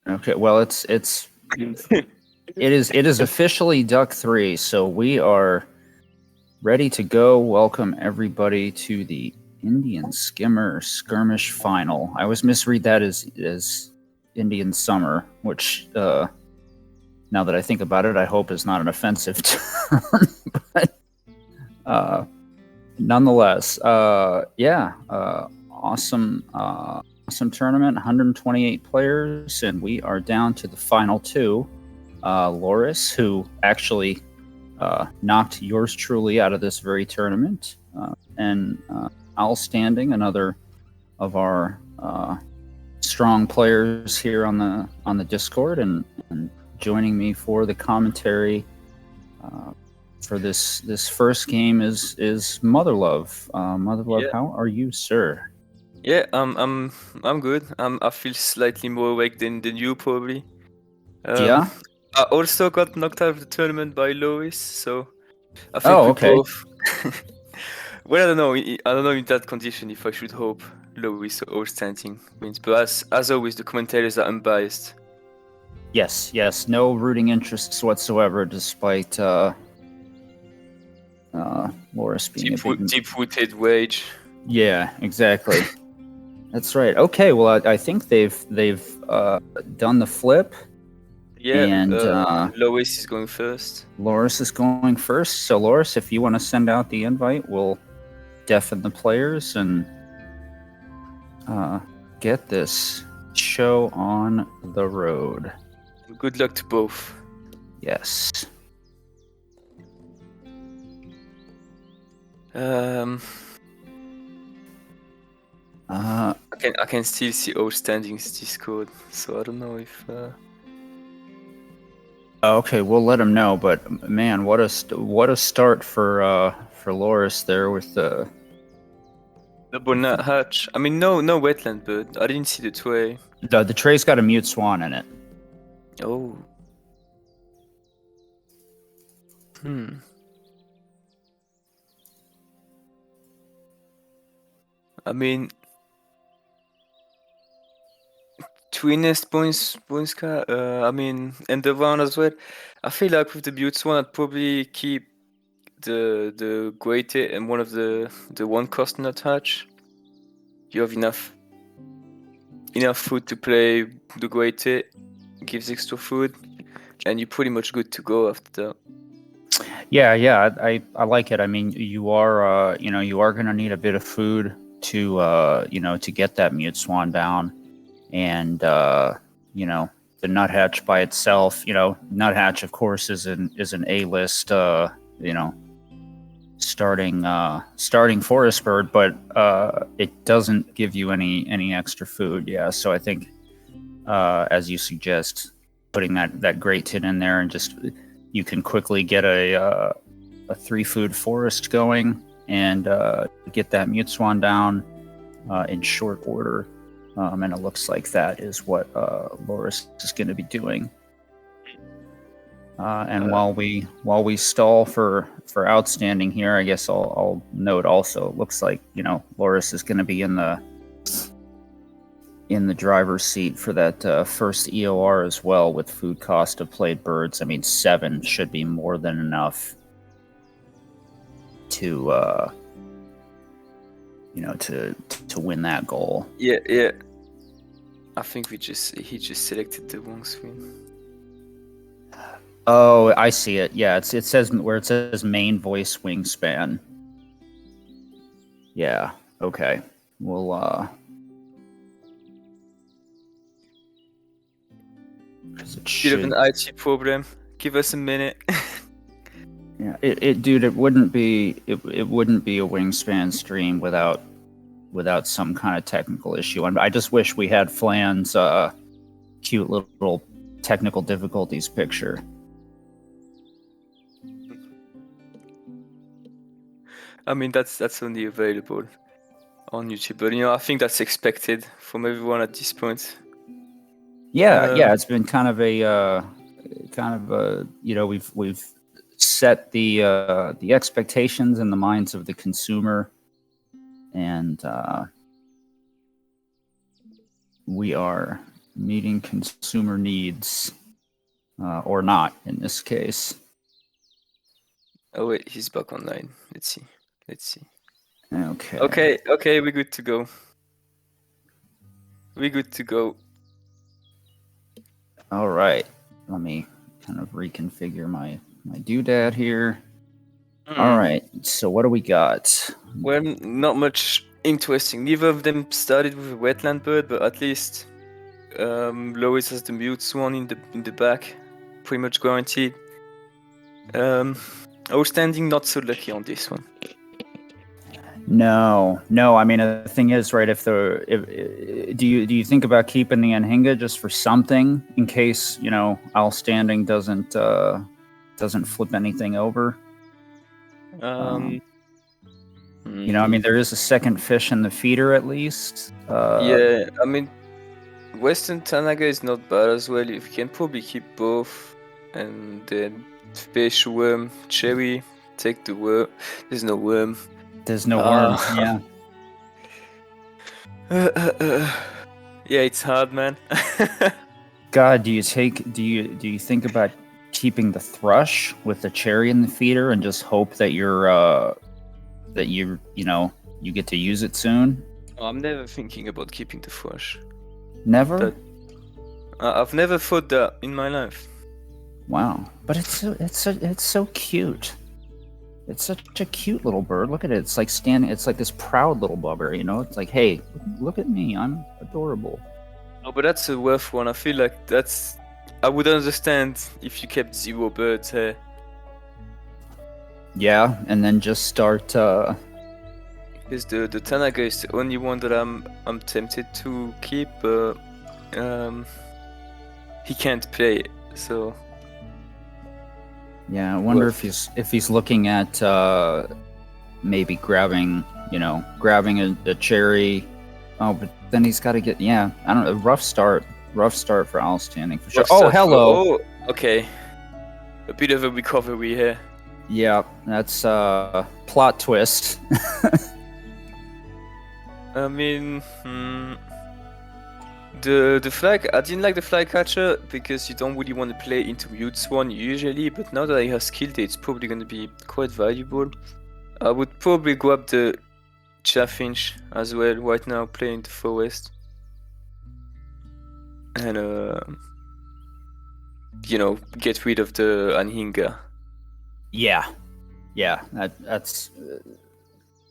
Okay, well, it is officially Duck 3, so we are ready to go. Welcome everybody to the Indian Skimmer Skirmish final. I always misread that as Indian Summer, which now that I think about it, I hope is not an offensive term. But nonetheless, awesome tournament, 128 players, and we are down to the final two. Lauris, who actually knocked yours truly out of this very tournament, and Owlstanding, another of our strong players here on the Discord, and joining me for the commentary for this first game is Motherlove. Motherlove, Yeah. how are you, sir? Yeah, I'm good. I feel slightly more awake than you probably. Yeah. I also got knocked out of the tournament by Lois, so I think Oh, we okay. both. Well, I don't know. I don't know in that condition if I should hope Lois or Owlstanding wins, but as always, the commentators are unbiased. Yes, no rooting interests whatsoever, despite Lauris being a big Deep-rooted rage. Yeah, exactly. That's right. Okay, well, I think they've done the flip. Yeah, and Lois is going first. Lauris is going first. So, Lauris, if you want to send out the invite, we'll deafen the players and get this show on the road. Good luck to both. Yes. I can still see Owlstanding's Discord, so I don't know if. Okay, we'll let him know. But man, what a start for Lauris there with the Double nut hatch. I mean, no wetland bird. I didn't see the tray. the tray's got a mute swan in it. Oh. I mean, twinest points I mean, and the round as well. I feel like with the mute swan, I'd probably keep the great hit and one of the one cost nut hatch. You have enough food to play the great hit, gives extra food, and you're pretty much good to go after that. Yeah, I like it. I mean, you are going to need a bit of food to to get that mute swan down, and the nuthatch by itself, nuthatch of course is an A-list starting forest bird, but it doesn't give you any extra food. Yeah, so I think as you suggest, putting that great tit in there, and just you can quickly get a 3-food forest going and get that mute swan down in short order. And it looks like that is what Lauris is going to be doing. And while we stall for Owlstanding here, I guess I'll note also, it looks like Lauris is going to be in the driver's seat for that first EOR as well, with food cost of played birds. I mean, 7 should be more than enough to to win that goal. Yeah. I think he just selected the wrong screen. Oh, I see it. Yeah, it says where it says main voice wingspan. Yeah. Okay. We'll Bit of an IT problem. Give us a minute. Yeah, it wouldn't be a wingspan stream without some kind of technical issue. And I just wish we had Flan's cute little technical difficulties picture. I mean, that's only available on YouTube, but I think that's expected from everyone at this point. Yeah, it's been kind of a we've set the expectations in the minds of the consumer, and we are meeting consumer needs, or not in this case. Oh wait, he's back online. Let's see. Okay. Okay, we're good to go. All right. Let me kind of reconfigure my doodad here. All right. So what do we got? Well, not much interesting. Neither of them started with a wetland bird, but at least Lois has the mute swan in the back, pretty much guaranteed. Owlstanding not so lucky on this one. No. I mean, the thing is, right? Do you think about keeping the Anhinga just for something in case Owlstanding doesn't flip anything over? I mean, there is a second fish in the feeder at least. Yeah, I mean, Western Tanaga is not bad as well. You can probably keep both, and then fish, worm, cherry. Take the worm. There's no worm. There's no worm. Yeah. Yeah, it's hard, man. God, do you think about keeping the thrush with the cherry in the feeder and just hope that you get to use it soon? I'm never thinking about keeping the thrush. Never? I've never thought that in my life. Wow, but it's so cute. It's such a cute little bird. Look at it. It's like standing. It's like this proud little bugger. It's like, hey, look at me. I'm adorable. Oh, but that's a worth one. I feel like I would understand if you kept 0 birds here. Yeah, and then just start. Because the Tanaga is the only one that I'm tempted to keep, but he can't play it, so. Yeah, I wonder if he's looking at maybe grabbing a cherry. Oh, but then he's got to get I don't know. Rough start for Owlstanding for sure. Oh, hello. Oh, okay. A bit of a recovery here. Yeah, that's plot twist. I mean, the flag. I didn't like the flycatcher because you don't really want to play into mute swan usually, but now that he has killed it, it's probably going to be quite valuable. I would probably grab the chaffinch as well right now, play in the forest, and get rid of the Anhinga. Yeah, that's.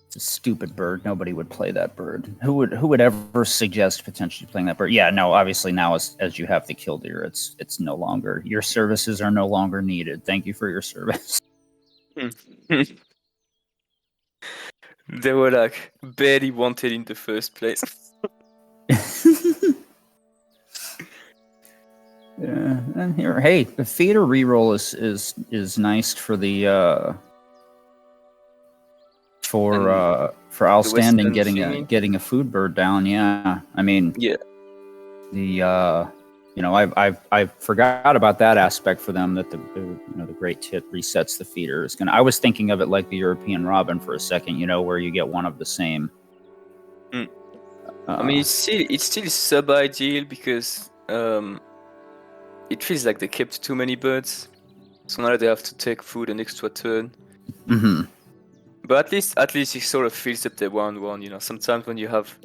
It's a stupid bird. Nobody would play that bird. Who would ever suggest potentially playing that bird? Yeah, no. Obviously now, as you have the killdeer, it's no longer. Your services are no longer needed. Thank you for your service. They were like barely wanted in the first place. Yeah, and here, hey, the feeder reroll is nice for the. For Owlstanding getting a food bird down, yeah. I mean, yeah. I forgot about that aspect for them, that the great tit resets the feeder. I was thinking of it like the European robin for a second, where you get one of the same. I mean, it's still sub-ideal because it feels like they kept too many birds, so now they have to take food an extra turn. Mm-hmm. But at least it sort of fills up the round one. Sometimes when you have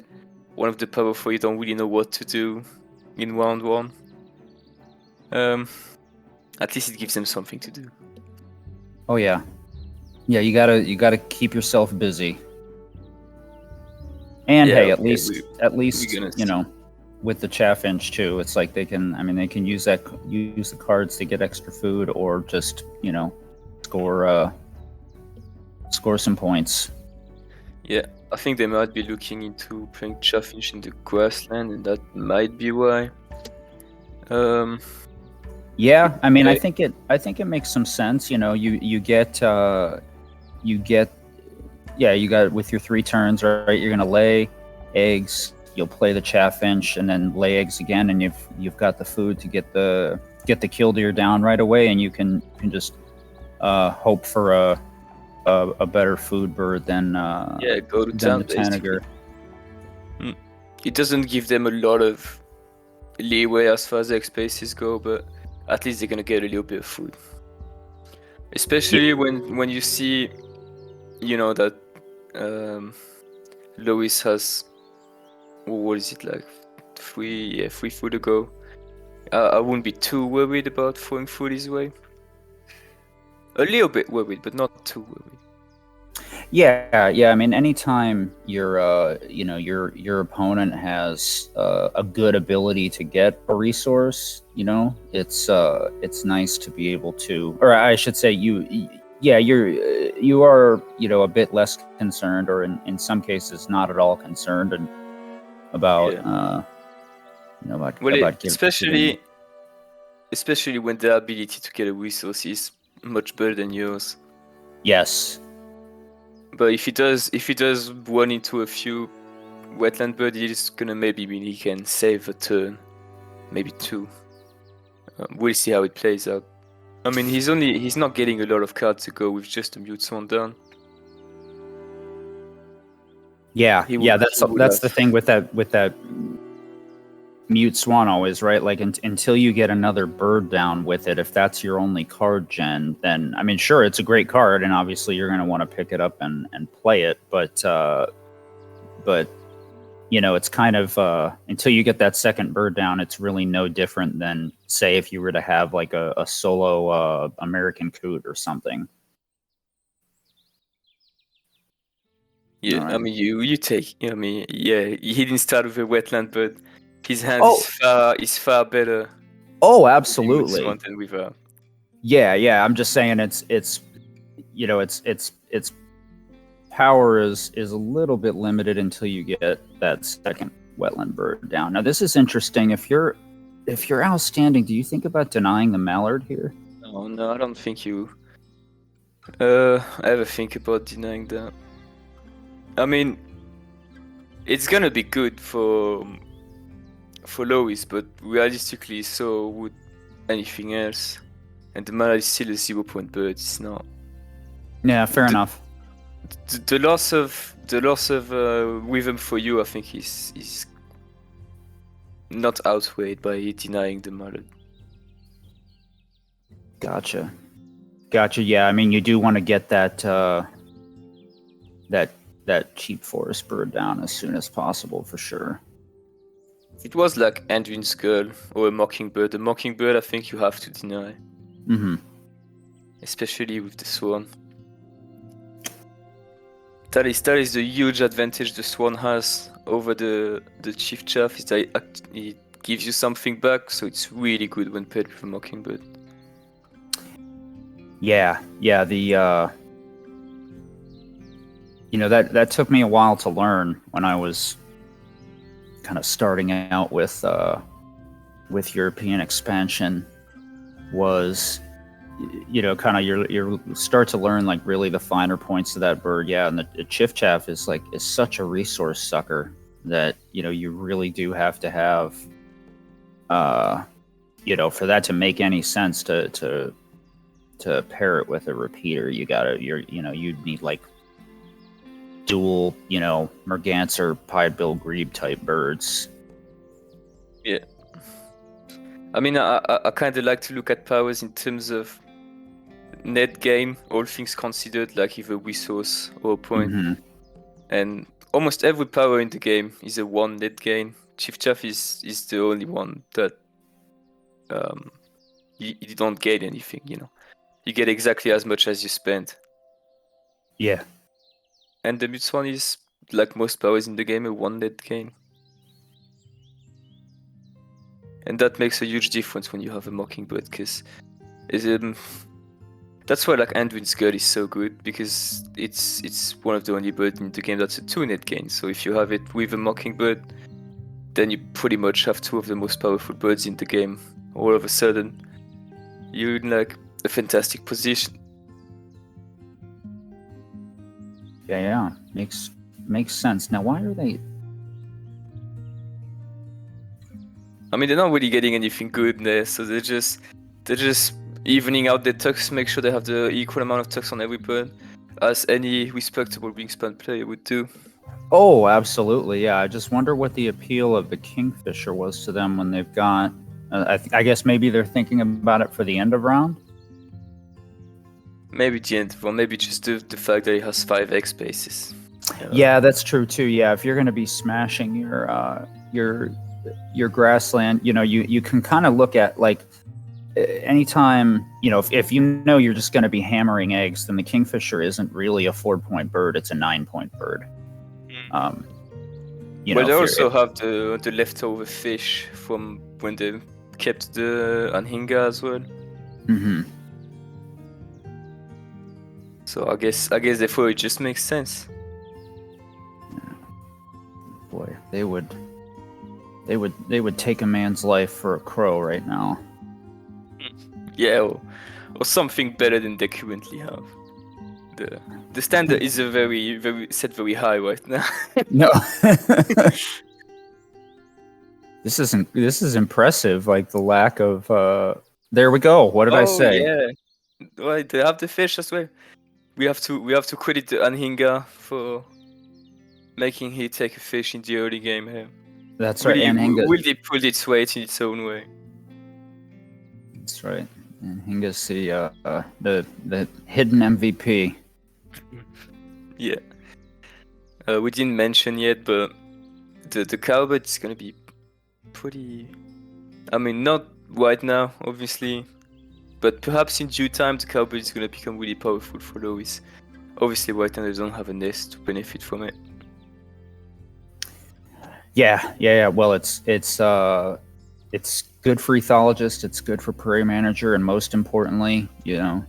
one of the powerful, you don't really know what to do in round one. At least it gives them something to do. Oh yeah, you gotta keep yourself busy. And hey, at least with the chaffinch too, it's like they can use the cards to get extra food, or just score some points. Yeah, I think they might be looking into playing chaffinch in the grassland, and that might be why. Yeah, I mean, okay. I think it makes some sense. You got with your 3 turns, right? You're gonna lay eggs. You'll play the chaffinch and then lay eggs again, and you've got the food to get the killdeer down right away, and you can just hope for a better food bird than go to town, the tanager. It doesn't give them a lot of leeway as far as their spaces go, but at least they're gonna get a little bit of food. Especially when you see, that Lois has, what is it, like 3 food to go. I wouldn't be too worried about throwing food his way. A little bit worried, but not too worried. Yeah. I mean, anytime your opponent has a good ability to get a resource, it's nice to be able to, or I should say, you are a bit less concerned, or in some cases not at all concerned, and about especially when the ability to get a resource is much better than yours. Yes. But if he does run into a few wetland birds, it's gonna maybe mean he can save a turn, maybe 2. We'll see how it plays out. I mean, he's not getting a lot of cards to go with just a Mute Swan down. Yeah, that's the thing with that Mute Swan always, right? Like until you get another bird down with it, if that's your only card gen, then I mean, sure, it's a great card, and obviously you're going to want to pick it up and play it, but it's kind of until you get that second bird down, it's really no different than, say, if you were to have like a solo American Coot or something. Yeah, right. I mean, you take. I mean, yeah, he didn't start with a wetland, but his hand is far better. Oh, absolutely. Than with a... Yeah. I'm just saying its power is a little bit limited until you get that second wetland bird down. Now, this is interesting. If you're Owlstanding, do you think about denying the mallard here? Oh, no, I don't think you ever think about denying that. I mean, it's gonna be good for Lois, but realistically, so would anything else. And the mallard is still a 0-point bird. It's not. Yeah, fair enough. The loss of rhythm for you, I think, is not outweighed by denying the mallard. Gotcha. Yeah, I mean, you do want to get that cheap forest bird down as soon as possible, for sure. If it was like Anduin's Girl or a Mockingbird, I think you have to deny. Mm-hmm. Especially with the Swan. That is the huge advantage the Swan has over the Chief Chaff, is that it gives you something back, so it's really good when paired with a Mockingbird. Yeah, that took me a while to learn when I was kind of starting out with European expansion. Was kind of you start to learn like really the finer points of that bird. Yeah, and the Chiff Chaff is such a resource sucker that you really do have to have for that to make any sense to pair it with a repeater. You'd need like dual merganser pied-bill grebe type birds. Yeah, I mean, I kind of like to look at powers in terms of net gain, all things considered, like either resource or a point. Mm-hmm. And almost every power in the game is a 1 net gain. Chief Chaff is the only one that you don't gain anything. You get exactly as much as you spend. Yeah. And the Mute Swan is, like most powers in the game, a 1 net gain. And that makes a huge difference when you have a Mockingbird, because that's why like Anduin's Girl is so good, because it's one of the only birds in the game that's a 2 net gain. So if you have it with a Mockingbird, then you pretty much have 2 of the most powerful birds in the game. All of a sudden, you're in like a fantastic position. Yeah, makes sense. Now, why are they? I mean, they're not really getting anything good there, so they're just evening out their tucks, make sure they have the equal amount of tucks on every bird, as any respectable wingspan player would do. Oh, absolutely. Yeah. I just wonder what the appeal of the Kingfisher was to them when they've got. I guess maybe they're thinking about it for the end of round. Maybe the end, or maybe just the fact that it has 5x spaces. Yeah, that's true too. Yeah, if you're going to be smashing your grassland, you can kind of look at like anytime, if you know you're just going to be hammering eggs, then the Kingfisher isn't really a 4-point bird; it's a 9-point bird. But they also have the leftover fish from when they kept the Anhinga as well. Mm-hmm. So I guess therefore it just makes sense. Boy, they would take a man's life for a crow right now. Yeah, or something better than they currently have. The standard is a very very high right now. No. This is impressive. Like the lack of. There we go. What did I say? Yeah, right. They have the fish as well. We have to credit the Anhinga for making he take a fish in the early game here. That's right. Anhinga really pulled its weight in its own way. That's right. Anhinga's the hidden MVP. Yeah. We didn't mention yet, but the cowbird is gonna be pretty. I mean, not right now, obviously, but perhaps in due time, the cowbird is gonna become really powerful for Lois. Obviously, right now they don't have a nest to benefit from it. Yeah. Well, it's good for ethologist. It's good for prairie manager, and most importantly, your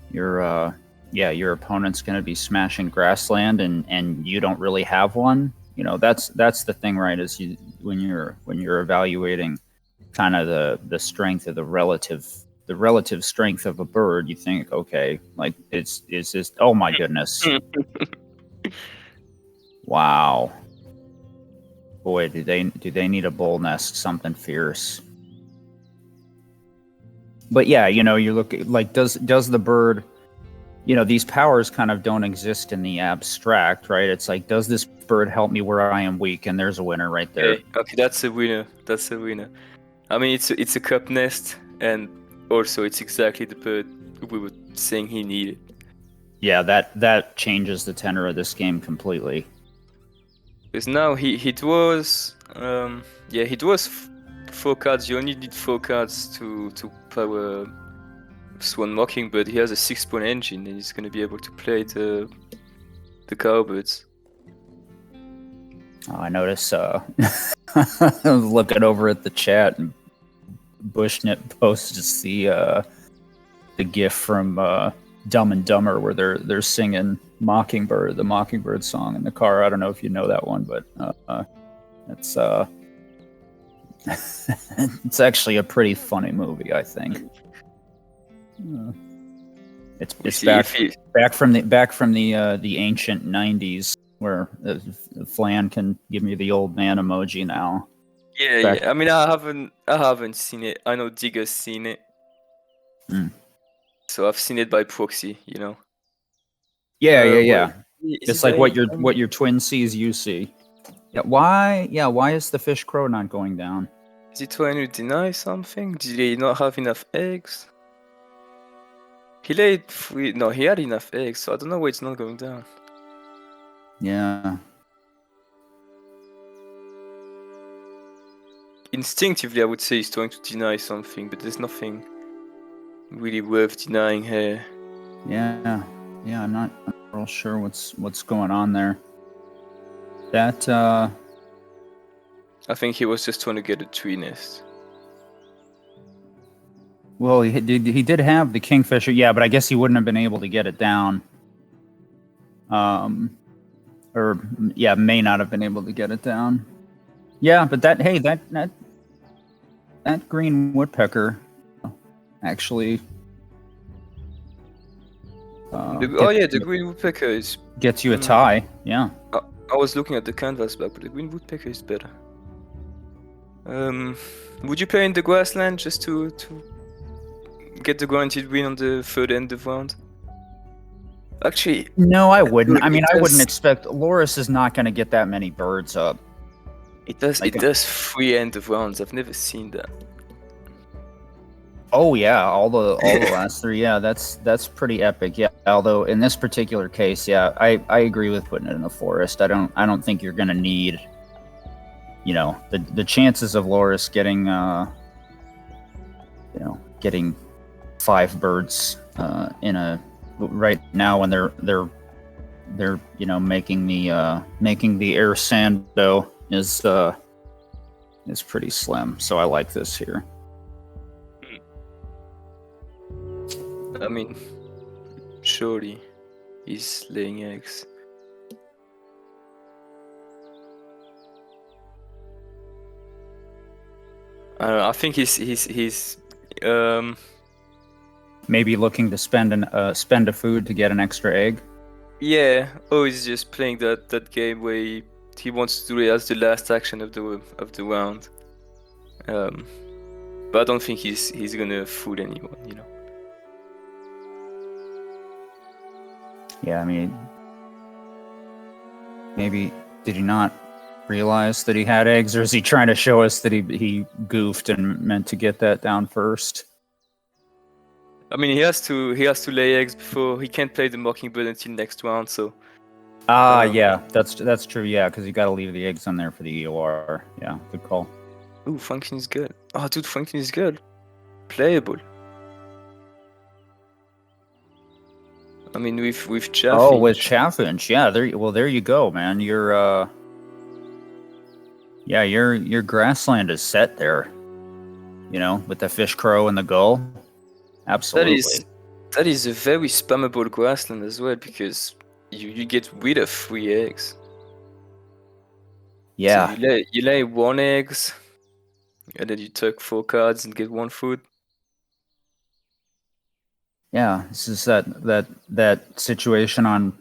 opponent's going to be smashing grassland, and you don't really have one. That's the thing, right? Is when you're evaluating kind of the strength of the relative strength of a bird, you think, okay, like is this? Oh my goodness! Wow. Boy, do they need a bull nest, something fierce. But yeah, you look like does the bird, these powers kind of don't exist in the abstract, right? It's like, does this bird help me where I am weak? And there's a winner right there. Okay, that's a winner. I mean, it's a cup nest, and also it's exactly the bird we were saying he needed. Yeah, that changes the tenor of this game completely. Because now he draws 4 cards. You only need 4 cards to power Swan Mockingbird. He has a 6-point engine, and he's gonna be able to play the cowbirds. Oh, I notice. I was looking over at the chat, and Bushnip posts the GIF from Dumb and Dumber where they're singing Mockingbird, the Mockingbird song in the car. I don't know if you know that one, but it's it's actually a pretty funny movie, I think. It's back from the ancient 90s where Flan can give me the old man emoji now. Yeah. I mean, I haven't seen it. I know Digger's seen it. So I've seen it by proxy, Yeah. It's like what your twin sees, you see. Yeah. Why is the fish crow not going down? Is he trying to deny something? Did he not have enough eggs? He laid 3. No, he had enough eggs, so I don't know why it's not going down. Yeah. Instinctively, I would say he's trying to deny something, but there's nothing really worth denying here. Yeah. I'm not real sure what's going on there. That I think he was just trying to get a tree nest. Well, he did have the Kingfisher, yeah, but I guess he wouldn't have been able to get it down. May not have been able to get it down. Yeah, but that green woodpecker actually. The green woodpecker gets you a tie. Yeah. I was looking at the canvas back, but the green woodpecker is better. Would you play in the grassland just to get the guaranteed win on the third end of round? Actually, No, I wouldn't. dude, I mean, it I wouldn't does. expect Loris is not going to get that many birds up. It does. Like, It does 3 end of rounds. I've never seen that. oh yeah, all the last three. Yeah, that's pretty epic. Yeah. Although in this particular case, yeah, I agree with putting it in the forest. I don't think you're going to need. The chances of Loris getting getting 5 birds in a right now when they're making the air sando is pretty slim. So I like this here. I mean, surely he's laying eggs. I don't know. I think he's Maybe looking to spend a food to get an extra egg. yeah. Oh, he's just playing that game where he wants to do it as the last action of the round. But I don't think he's gonna fool anyone, you know. Yeah, I mean, maybe did he not realize that he had eggs, or is he trying to show us that he goofed and meant to get that down first? I mean, he has to lay eggs before he can't play the Mockingbird until next round. So. Yeah, that's true. Yeah, because you got to leave the eggs on there for the EOR. Yeah, good call. Ooh, Franklin is good. Oh, dude, Franklin is good. Playable. I mean, with Chaffinch. Oh, with Chaffinch, yeah. There you go, man. Your grassland is set there. With the fish crow and the gull. Absolutely. That is a very spammable grassland as well, because you get rid of 3 eggs. Yeah. So you lay 1 eggs, and then you tuck 4 cards and get 1 food. Yeah, this is that situation on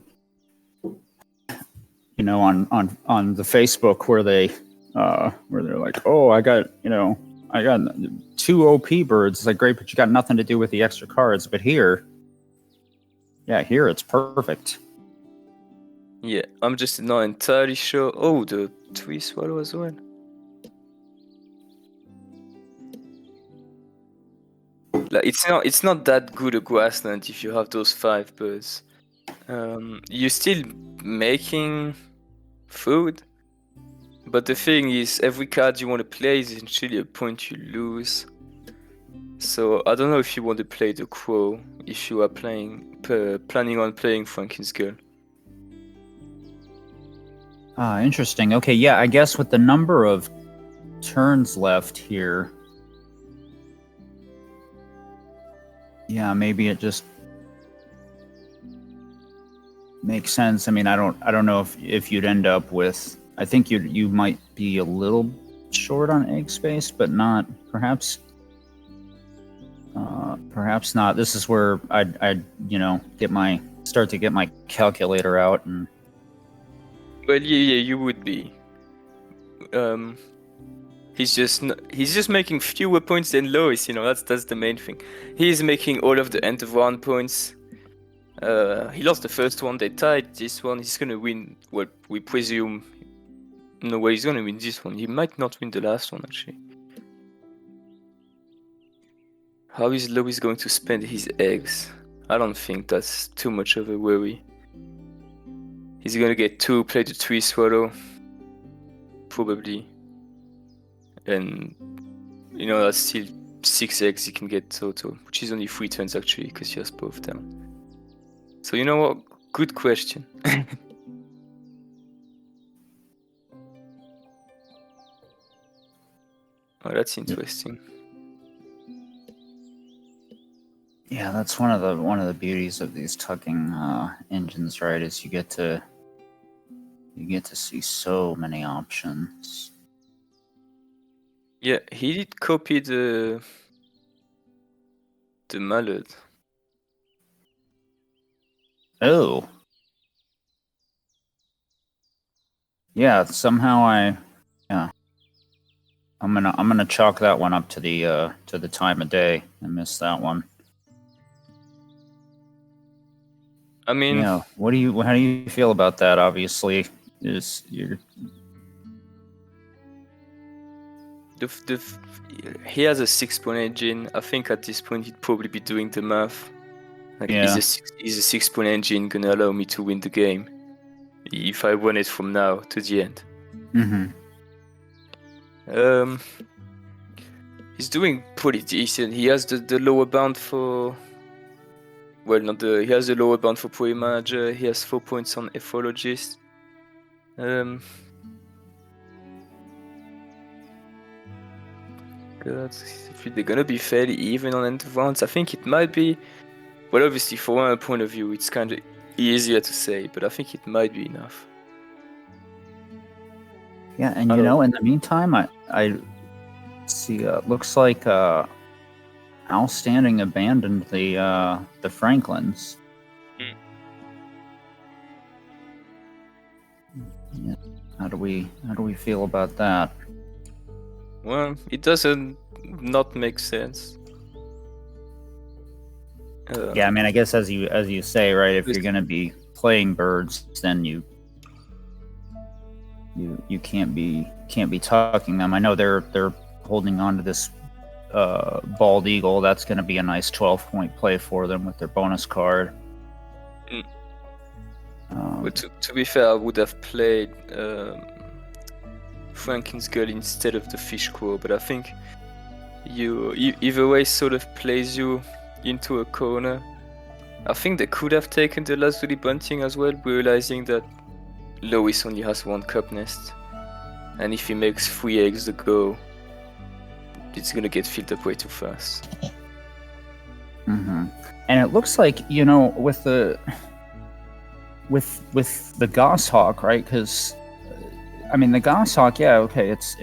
on the Facebook where they're like, oh, I got 2 OP birds. It's like, great, but you got nothing to do with the extra cards. But here it's perfect. Yeah, I'm just not entirely sure. Oh, the tree swallow as well. Like, it's not that good a grassland if you have those 5 birds. You're still making food, but the thing is, every card you want to play is actually a point you lose. So I don't know if you want to play the crow if you are planning on playing Franklin's Girl. Interesting. Okay, yeah, I guess with the number of turns left here, yeah, maybe it just makes sense. I mean, I don't know if you'd end up with. I think you might be a little short on egg space, but not perhaps not. This is where I'd start to get my calculator out and. Well, yeah, you would be. He's just making fewer points than Lois. That's the main thing. He's making all of the end of round points. He lost the first one. They tied this one. He's gonna win. Well, we presume. No way he's gonna win this one. He might not win the last one actually. How is Lois going to spend his eggs? I don't think that's too much of a worry. He's gonna get 2, play the tree swallow, probably, and that's still 6 eggs he can get total, which is only 3 turns actually, because he has both down. So you know what? Good question. Oh, that's interesting. Yeah, that's one of the beauties of these tucking engines, right? Is you get to see so many options. Yeah, he did copy the mallet. Oh. Yeah, somehow I'm gonna chalk that one up to the time of day. I missed that one. I mean, Yeah. How do you feel about that? Obviously, he has a 6-point engine. I think at this point he'd probably be doing the math. Like, Yeah. is a 6-point engine gonna allow me to win the game if I run it from now to the end? Mm-hmm. He's doing pretty decent. He has the lower bound for. Well, not the. He has the lower bound for Pro Manager. He has 4 points on Ethologist. God, they're gonna be fairly even on end of rounds. I think it might be. Well, obviously, from one point of view, it's kind of easier to say, but I think it might be enough. Yeah, and in the meantime, I see. Looks like Owlstanding abandoned the Franklins. Yeah. How do we feel about that? Well, it doesn't not make sense. Yeah, I mean, I guess as you say, right? If you're going to be playing birds, then you can't be tucking them. I know they're holding on to this bald eagle. That's going to be a nice 12-point play for them with their bonus card. But to be fair, I would have played Franklin's Girl instead of the Fish Crow, but I think either way sort of plays you into a corner. I think they could have taken the Lazuli Bunting as well, realizing that Lois only has 1 cup nest, and if he makes 3 eggs to go, it's gonna get filled up way too fast. Mm-hmm. And it looks like, with the Goshawk, right? Because I mean, the Goshawk, yeah, okay, it's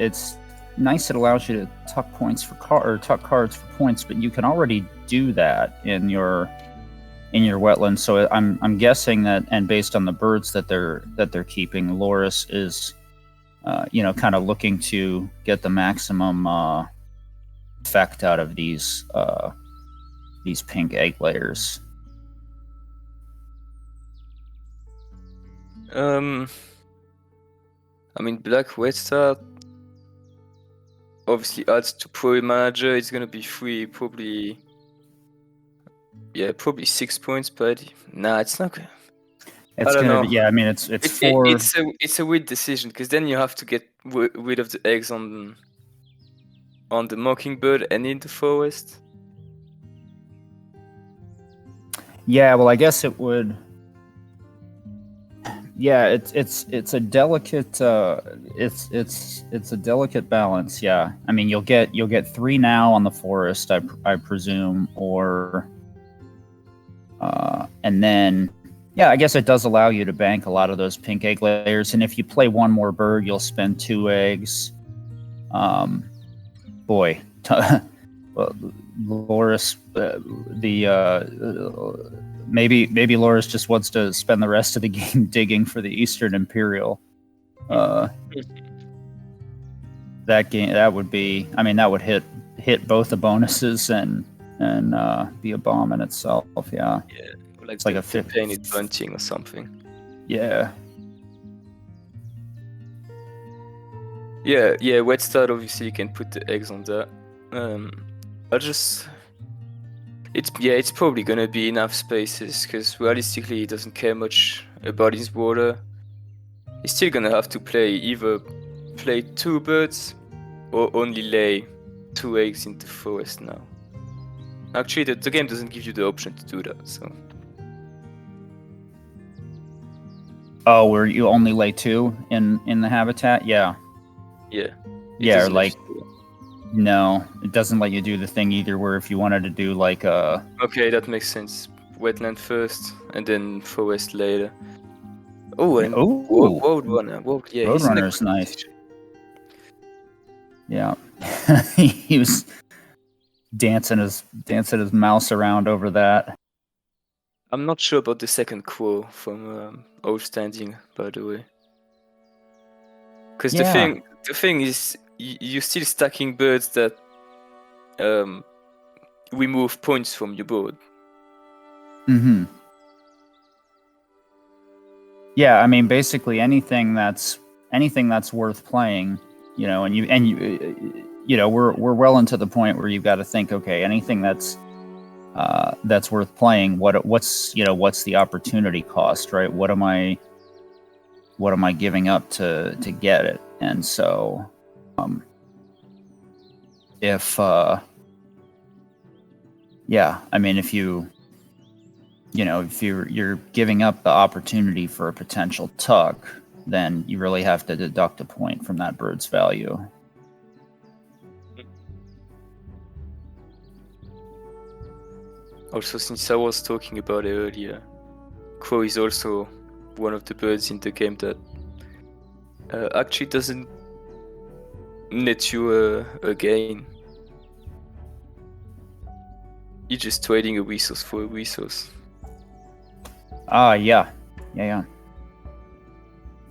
nice. It allows you to tuck points tuck cards for points, but you can already do that in your wetlands. So I'm guessing that, and based on the birds that they're keeping, Lauris is, kind of looking to get the maximum effect out of these pink egg layers. I mean, Black Wetstar obviously adds to Pro Manager. It's gonna be free, probably 6 points, but nah, it's not good. It's gonna be, yeah. I mean, it's 4. It's a weird decision because then you have to get rid of the eggs on the Mockingbird and in the forest. Yeah, well, I guess it would. Yeah, it's a delicate it's a delicate balance. Yeah, I mean, you'll get 3 now on the forest, I presume, or and then yeah, I guess it does allow you to bank a lot of those pink egg layers, and if you play 1 more bird, you'll spend 2 eggs. Boy, Lauris, maybe Lauris just wants to spend the rest of the game digging for the Eastern Imperial. That would be, I mean, that would hit both the bonuses and be a bomb in itself. Yeah. Yeah, like it's like a painted bunting or something. Yeah. Yeah. Wetstar, obviously you can put the eggs on that. It's probably gonna be enough spaces because realistically he doesn't care much about his water. He's still gonna have to either play 2 birds or only lay 2 eggs in the forest now. Actually, the game doesn't give you the option to do that, so. Oh, where you only lay 2 in the habitat? Yeah. Yeah. Yeah, or like. No, it doesn't let you do the thing either where if you wanted to do like a... Okay, that makes sense. Wetland first, and then forest later. Oh, and Roadrunner. Roadrunner's nice. Yeah. He was dancing his mouse around over that. I'm not sure about the second quo from Owlstanding, by the way. Because the thing is, you're still stacking birds that remove points from your board. Mm-hmm. Yeah, I mean, basically anything that's worth playing, you know, and you know, we're well into the point where you've got to think, okay, anything that's worth playing, what's the opportunity cost, right? What am I giving up to get it? And so, if I mean, if you're giving up the opportunity for a potential tuck, then you really have to deduct a point from that bird's value. Also, since I was talking about it earlier, crow is also one of the birds in the game that actually doesn't net you a gain. You're just trading a resource for a resource. Yeah.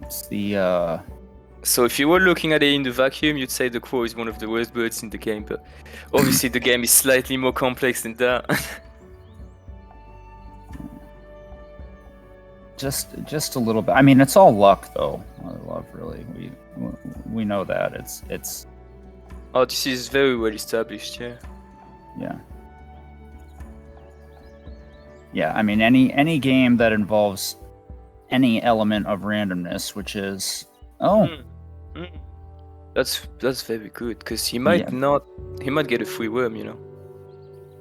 It's the So if you were looking at it in the vacuum, you'd say the crow is one of the worst birds in the game, but obviously the game is slightly more complex than that. just a little bit. I mean, it's all luck, though. Love, really. We know that it's. Oh, this is very well established, yeah. Yeah. I mean, any game that involves any element of randomness, which is That's very good, because he might get a free worm, you know.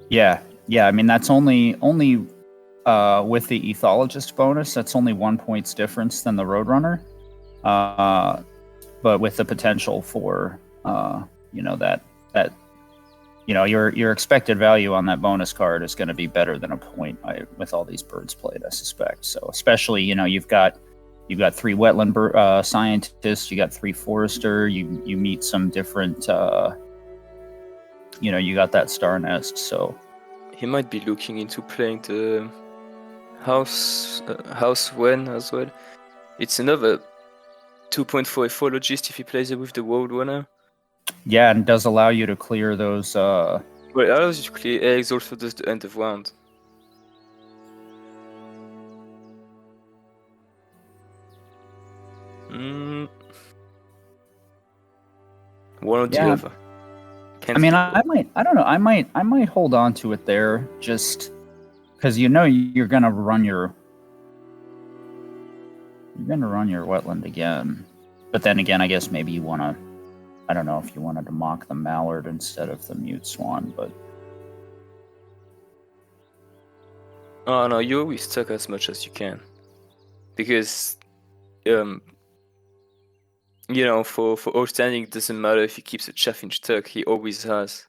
Yeah. I mean, that's only with the ethologist bonus. That's only 1 point's difference than the Roadrunner, but with the potential for that your expected value on that bonus card is going to be better than a point with all these birds played, I suspect. So especially, you've got 3 wetland scientists, you got 3 forester, you meet some different, you got that star nest. So he might be looking into playing the house when as well. It's another 2 point for ethologist if he plays it with the Roadrunner. Yeah, and does allow you to clear those. Well, it allows you to clear eggs, also does the end of round. One or the other. I mean, I don't know. I might hold on to it there, just because you're gonna run your wetland again. But then again, I guess maybe you want to. I don't know if you wanted to mock the mallard instead of the mute swan, but. Oh no, you always tuck as much as you can, because for Owlstanding, it doesn't matter if he keeps a chaffinch tuck, he always has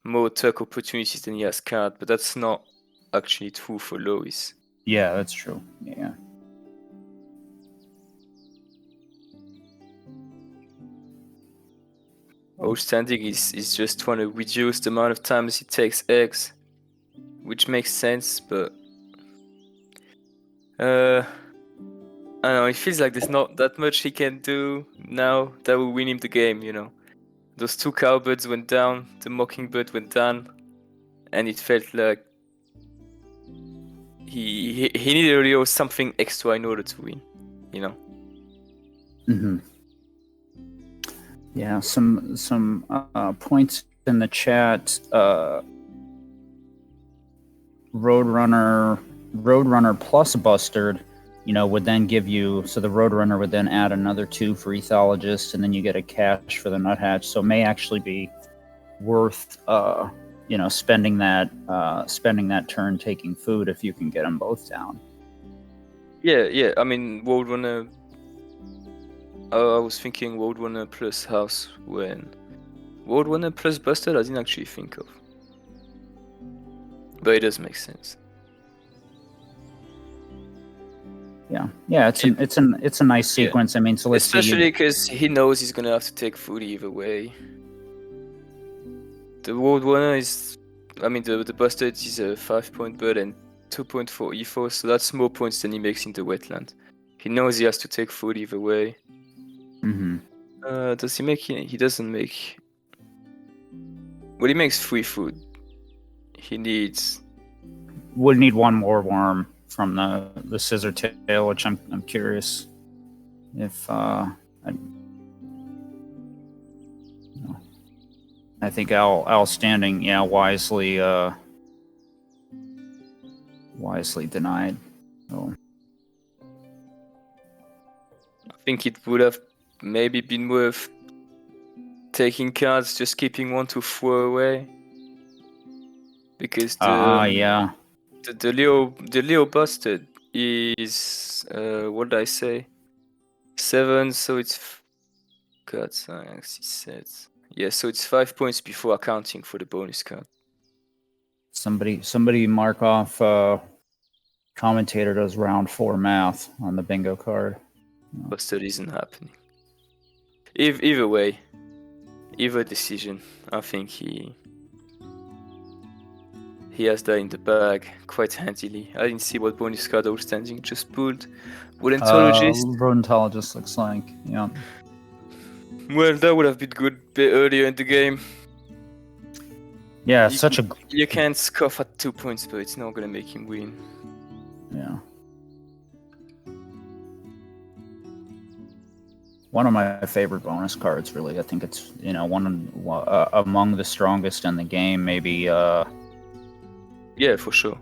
more tuck opportunities than he has card, but that's not actually true for lauris. Yeah, that's true. Yeah. Owlstanding is just trying to reduce the amount of times he takes eggs, which makes sense, but I don't know, it feels like there's not that much he can do now that will win him the game, Those 2 cowbirds went down, the mockingbird went down, and it felt like he needed really something extra in order to win, Mm-hmm. Yeah, some points in the chat. Roadrunner plus Bustard, would then give you, so the Roadrunner would then add another 2 for ethologist, and then you get a cash for the nuthatch. So it may actually be worth spending that turn taking food if you can get them both down. Yeah. I mean, Roadrunner. I was thinking Roadrunner plus house when Roadrunner plus Bustard. I didn't actually think of, but it does make sense. Yeah. It's a nice sequence. I mean, so let's especially because he knows he's gonna have to take food either way. The Roadrunner is, I mean, the Bustard is a 5-point bird and 2.4 EFO, so that's more points than he makes in the wetland. He knows he has to take food either way. Mm-hmm. Does he make? He doesn't make. Well, he makes free food. He would need 1 more worm. from the scissor tail, which I'm curious if I think Owlstanding, wisely denied. So I think it would have maybe been worth taking cards, just keeping one to throw away. Because the Leo busted is what did I say? 7, so it's God, I actually said so it's 5 points before accounting for the bonus card. Somebody mark off commentator does round 4 math on the bingo card. Busted isn't happening. Either way, either decision, I think he has that in the bag quite handily. I didn't see what bonus card Owlstanding just pulled. Rodentologist looks like, yeah. Well, that would have been good a bit earlier in the game. Yeah, you can't scoff at 2 points, but it's not gonna make him win. Yeah. One of my favorite bonus cards, really. I think it's one among the strongest in the game, maybe. Yeah, for sure.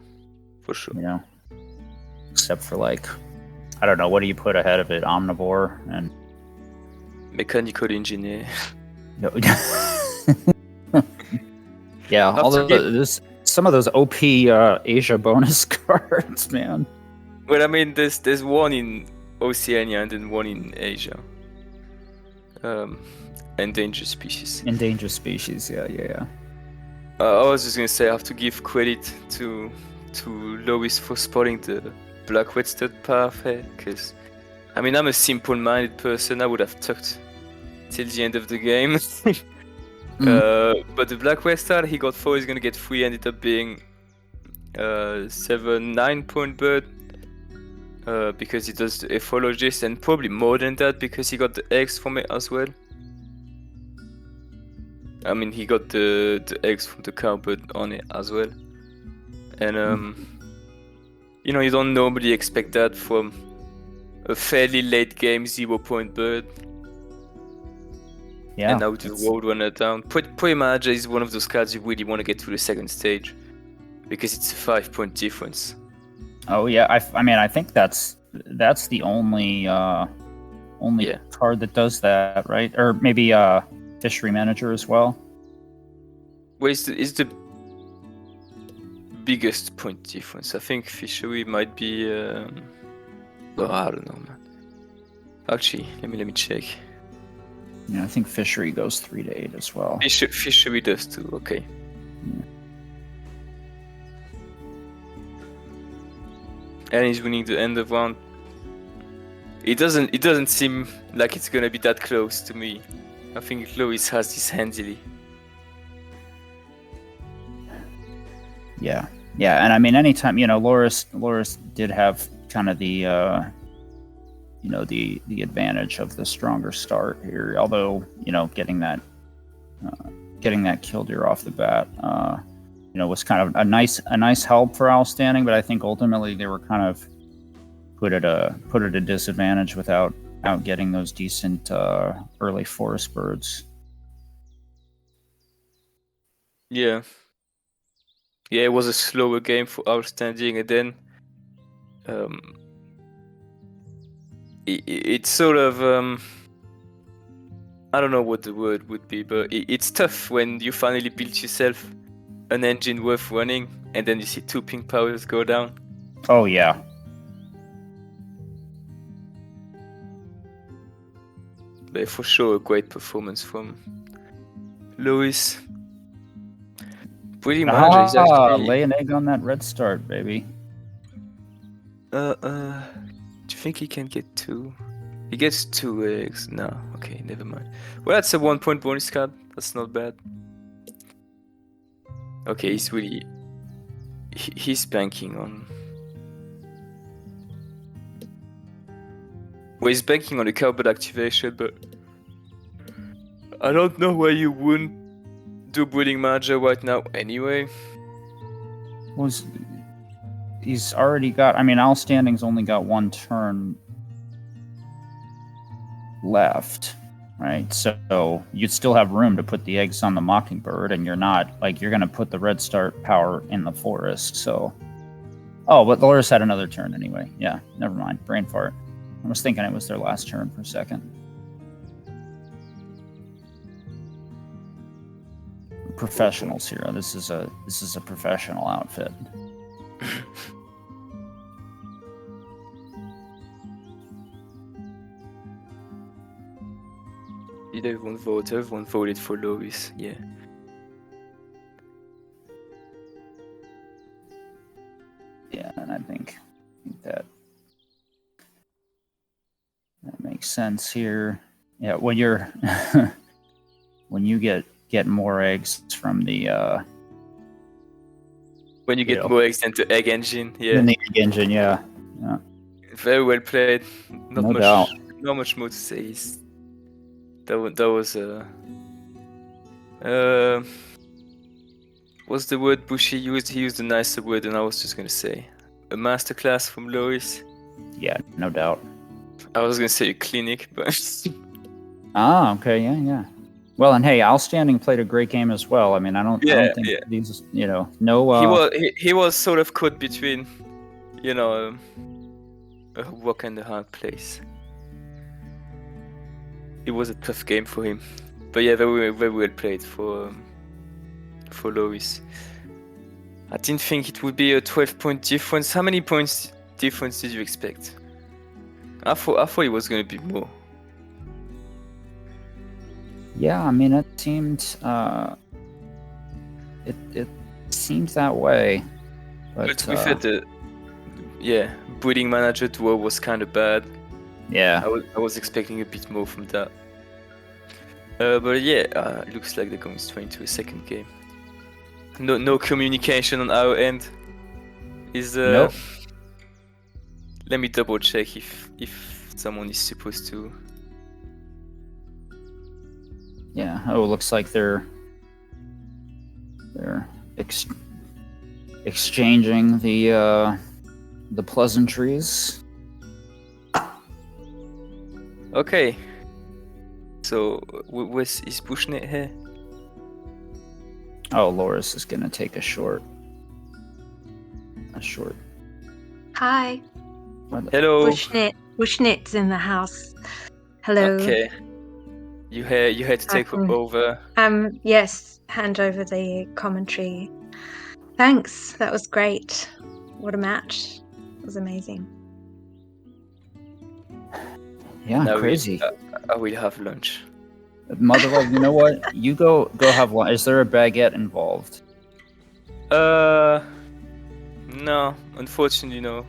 Except for I don't know, what do you put ahead of it? Omnivore and Mechanical Engineer. Yeah, although some of those OP Asia bonus cards, man. Well, I mean, there's one in Oceania and then one in Asia. Endangered species. Endangered species, yeah. I was just gonna say I have to give credit to Lois for spotting the black wedged path here, because I mean, I'm a simple-minded person. I would have tucked till the end of the game. But the black wedged, he got 4, he's gonna get 3, ended up being 7-9 point bird because he does the ethologist, and probably more than that because he got the eggs from it as well. I mean, he got the eggs from the cowbird on it as well. And you don't normally expect that from a fairly late game 0 point bird. Yeah. And now the road runner down. Prey Manager is one of those cards you really want to get to the second stage because it's a 5 point difference. Oh yeah, I mean, I think that's the only card that does that, right? Or maybe Fishery Manager as well. Well, it's the biggest point difference. I think Fishery might be. I don't know, man. Actually, let me check. Yeah, I think Fishery goes 3 to 8 as well. Fishery does too. Okay. Yeah. And he's winning the end of round. It doesn't seem like it's gonna be that close to me. I think Lois has this handily. Yeah, and I mean, anytime Lauris did have kind of the the advantage of the stronger start here. Although getting that kill deer off the bat, was kind of a nice help for Owlstanding, but I think ultimately they were kind of put at a disadvantage without getting those decent early forest birds. Yeah, it was a slower game for Owlstanding, and then it's sort of I don't know what the word would be, but it's tough when you finally build yourself an engine worth running, and then you see 2 pink powers go down. Oh yeah. But for sure, a great performance from Lois. Pretty much, he's actually lay an egg on that red start, baby. Do you think he can get 2? He gets 2 eggs. No, okay, never mind. Well, that's a 1 point bonus card. That's not bad. Okay, he's banking on. Well, he's banking on the cowbird activation, but I don't know why you wouldn't do Breeding Manager right now anyway. he's already got. I mean, Owlstanding's only got one turn left, right? So you'd still have room to put the eggs on the Mockingbird, and you're not like you're going to put the red start power in the forest. So, but Lauris had another turn anyway. Yeah, never mind. Brain fart. I was thinking it was their last turn for a second. Professionals here. This is a professional outfit. Everyone voted for Lauris. Yeah. Yeah, and I think that makes sense here. Yeah, when you're when you get more eggs from the when you get more eggs than the egg engine, yeah. In the egg engine, yeah. Very well played. No doubt. Not much more to say. That was what's the word Bushy used? He used a nicer word than I was just gonna say. A masterclass from Lauris. Yeah, no doubt. I was gonna say a clinic, but okay, yeah. Well, and hey, Owlstanding played a great game as well. I mean, I don't think these, no. He was sort of caught between, a rock and a hard place. It was a tough game for him, but yeah, very well played for Lauris. I didn't think it would be a 12-point difference. How many points difference did you expect? I thought it was going to be more. Yeah, I mean, it seemed it seemed that way. But to be fair, breeding manager duo was kind of bad. Yeah, I was expecting a bit more from that. But yeah, it looks like they're going straight into a second game. No communication on our end. Nope. Let me double check if someone is supposed to. Yeah. Oh, it looks like they're exchanging the pleasantries. Okay. So, is Bushnet here? Oh, Lauris is gonna take a short. Hi. Hello. Bushnet's in the house. Hello. Okay. You had to take over. Yes, hand over the commentary. Thanks. That was great. What a match. It was amazing. Yeah, now crazy. I will have lunch. Motherlove, you know what? You go have lunch. Is there a baguette involved? No. Unfortunately, no.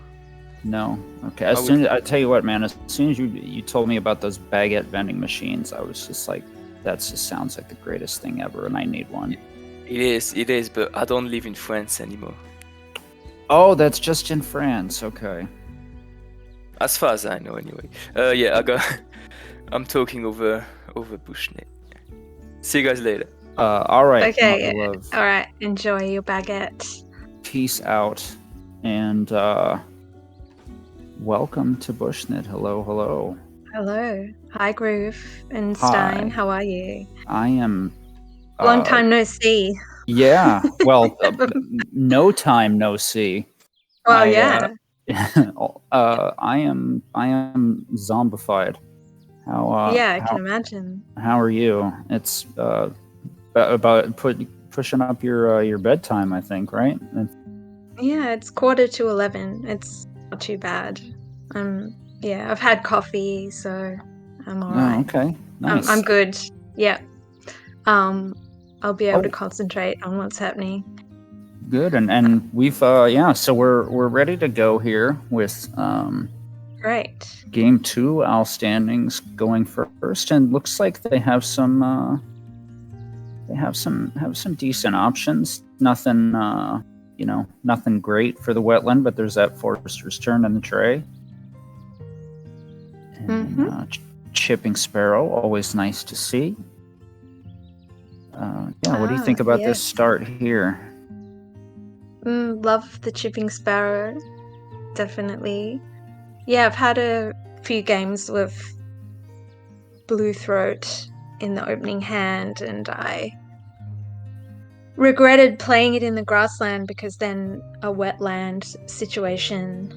No. Okay. I tell you what, man. As soon as you told me about those baguette vending machines, I was just like, that just sounds like the greatest thing ever, and I need one. It is, but I don't live in France anymore. Oh, that's just in France. Okay. As far as I know, anyway. Yeah, I'm talking over Bushnet. See you guys later. All right. Okay. All right. Enjoy your baguette. Peace out, and welcome to Bushnet. Hello. Hello. Hi, Groove and Stein. How are you? I am. Long time no see. Yeah. Well, no time no see. Well, yeah. I am zombified. I can imagine. How are you? It's about pushing up your bedtime, I think, right? Yeah, it's 11:15. It's not too bad. Yeah, I've had coffee, so I'm all right. Okay, nice. I'm good. Yeah. I'll be able to concentrate on what's happening. Good, and we've so we're ready to go here with Great. Game 2, Owlstanding's going first, and looks like they have some decent options. Nothing nothing great for the wetland, but there's that Forester's Turn in the tray. And, Chipping Sparrow, always nice to see. What do you think about this start here? Love the chipping sparrow. Definitely. Yeah, I've had a few games with blue throat in the opening hand, and I regretted playing it in the grassland because then a wetland situation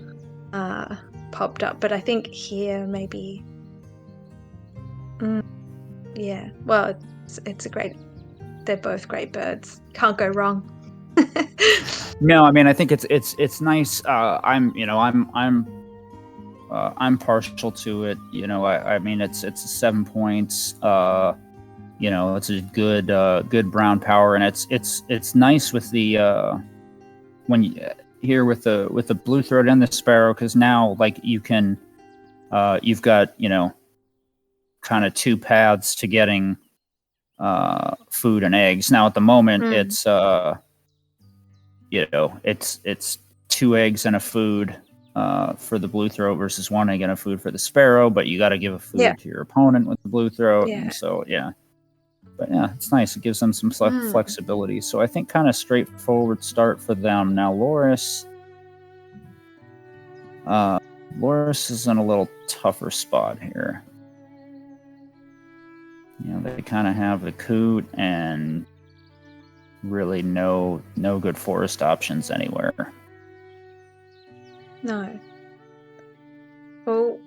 popped up. But I think here maybe, yeah. Well, it's a great. They're both great birds. Can't go wrong. No, I mean, I think it's nice. I'm partial to it. I mean, it's 7 points. It's a good brown power, and it's nice with the when you, here with the blue throat and the sparrow, because now like you can you've got kind of two paths to getting food and eggs. Now at the moment it's 2 eggs and a food for the blue throat versus 1 egg and a food for the sparrow, but you got to give a food to your opponent with the blue throat. And so but it's nice. It gives them some flexibility. So I think kind of straightforward start for them. Now Lauris is in a little tougher spot here. They kind of have the coot and really no good forest options anywhere. No. Oh.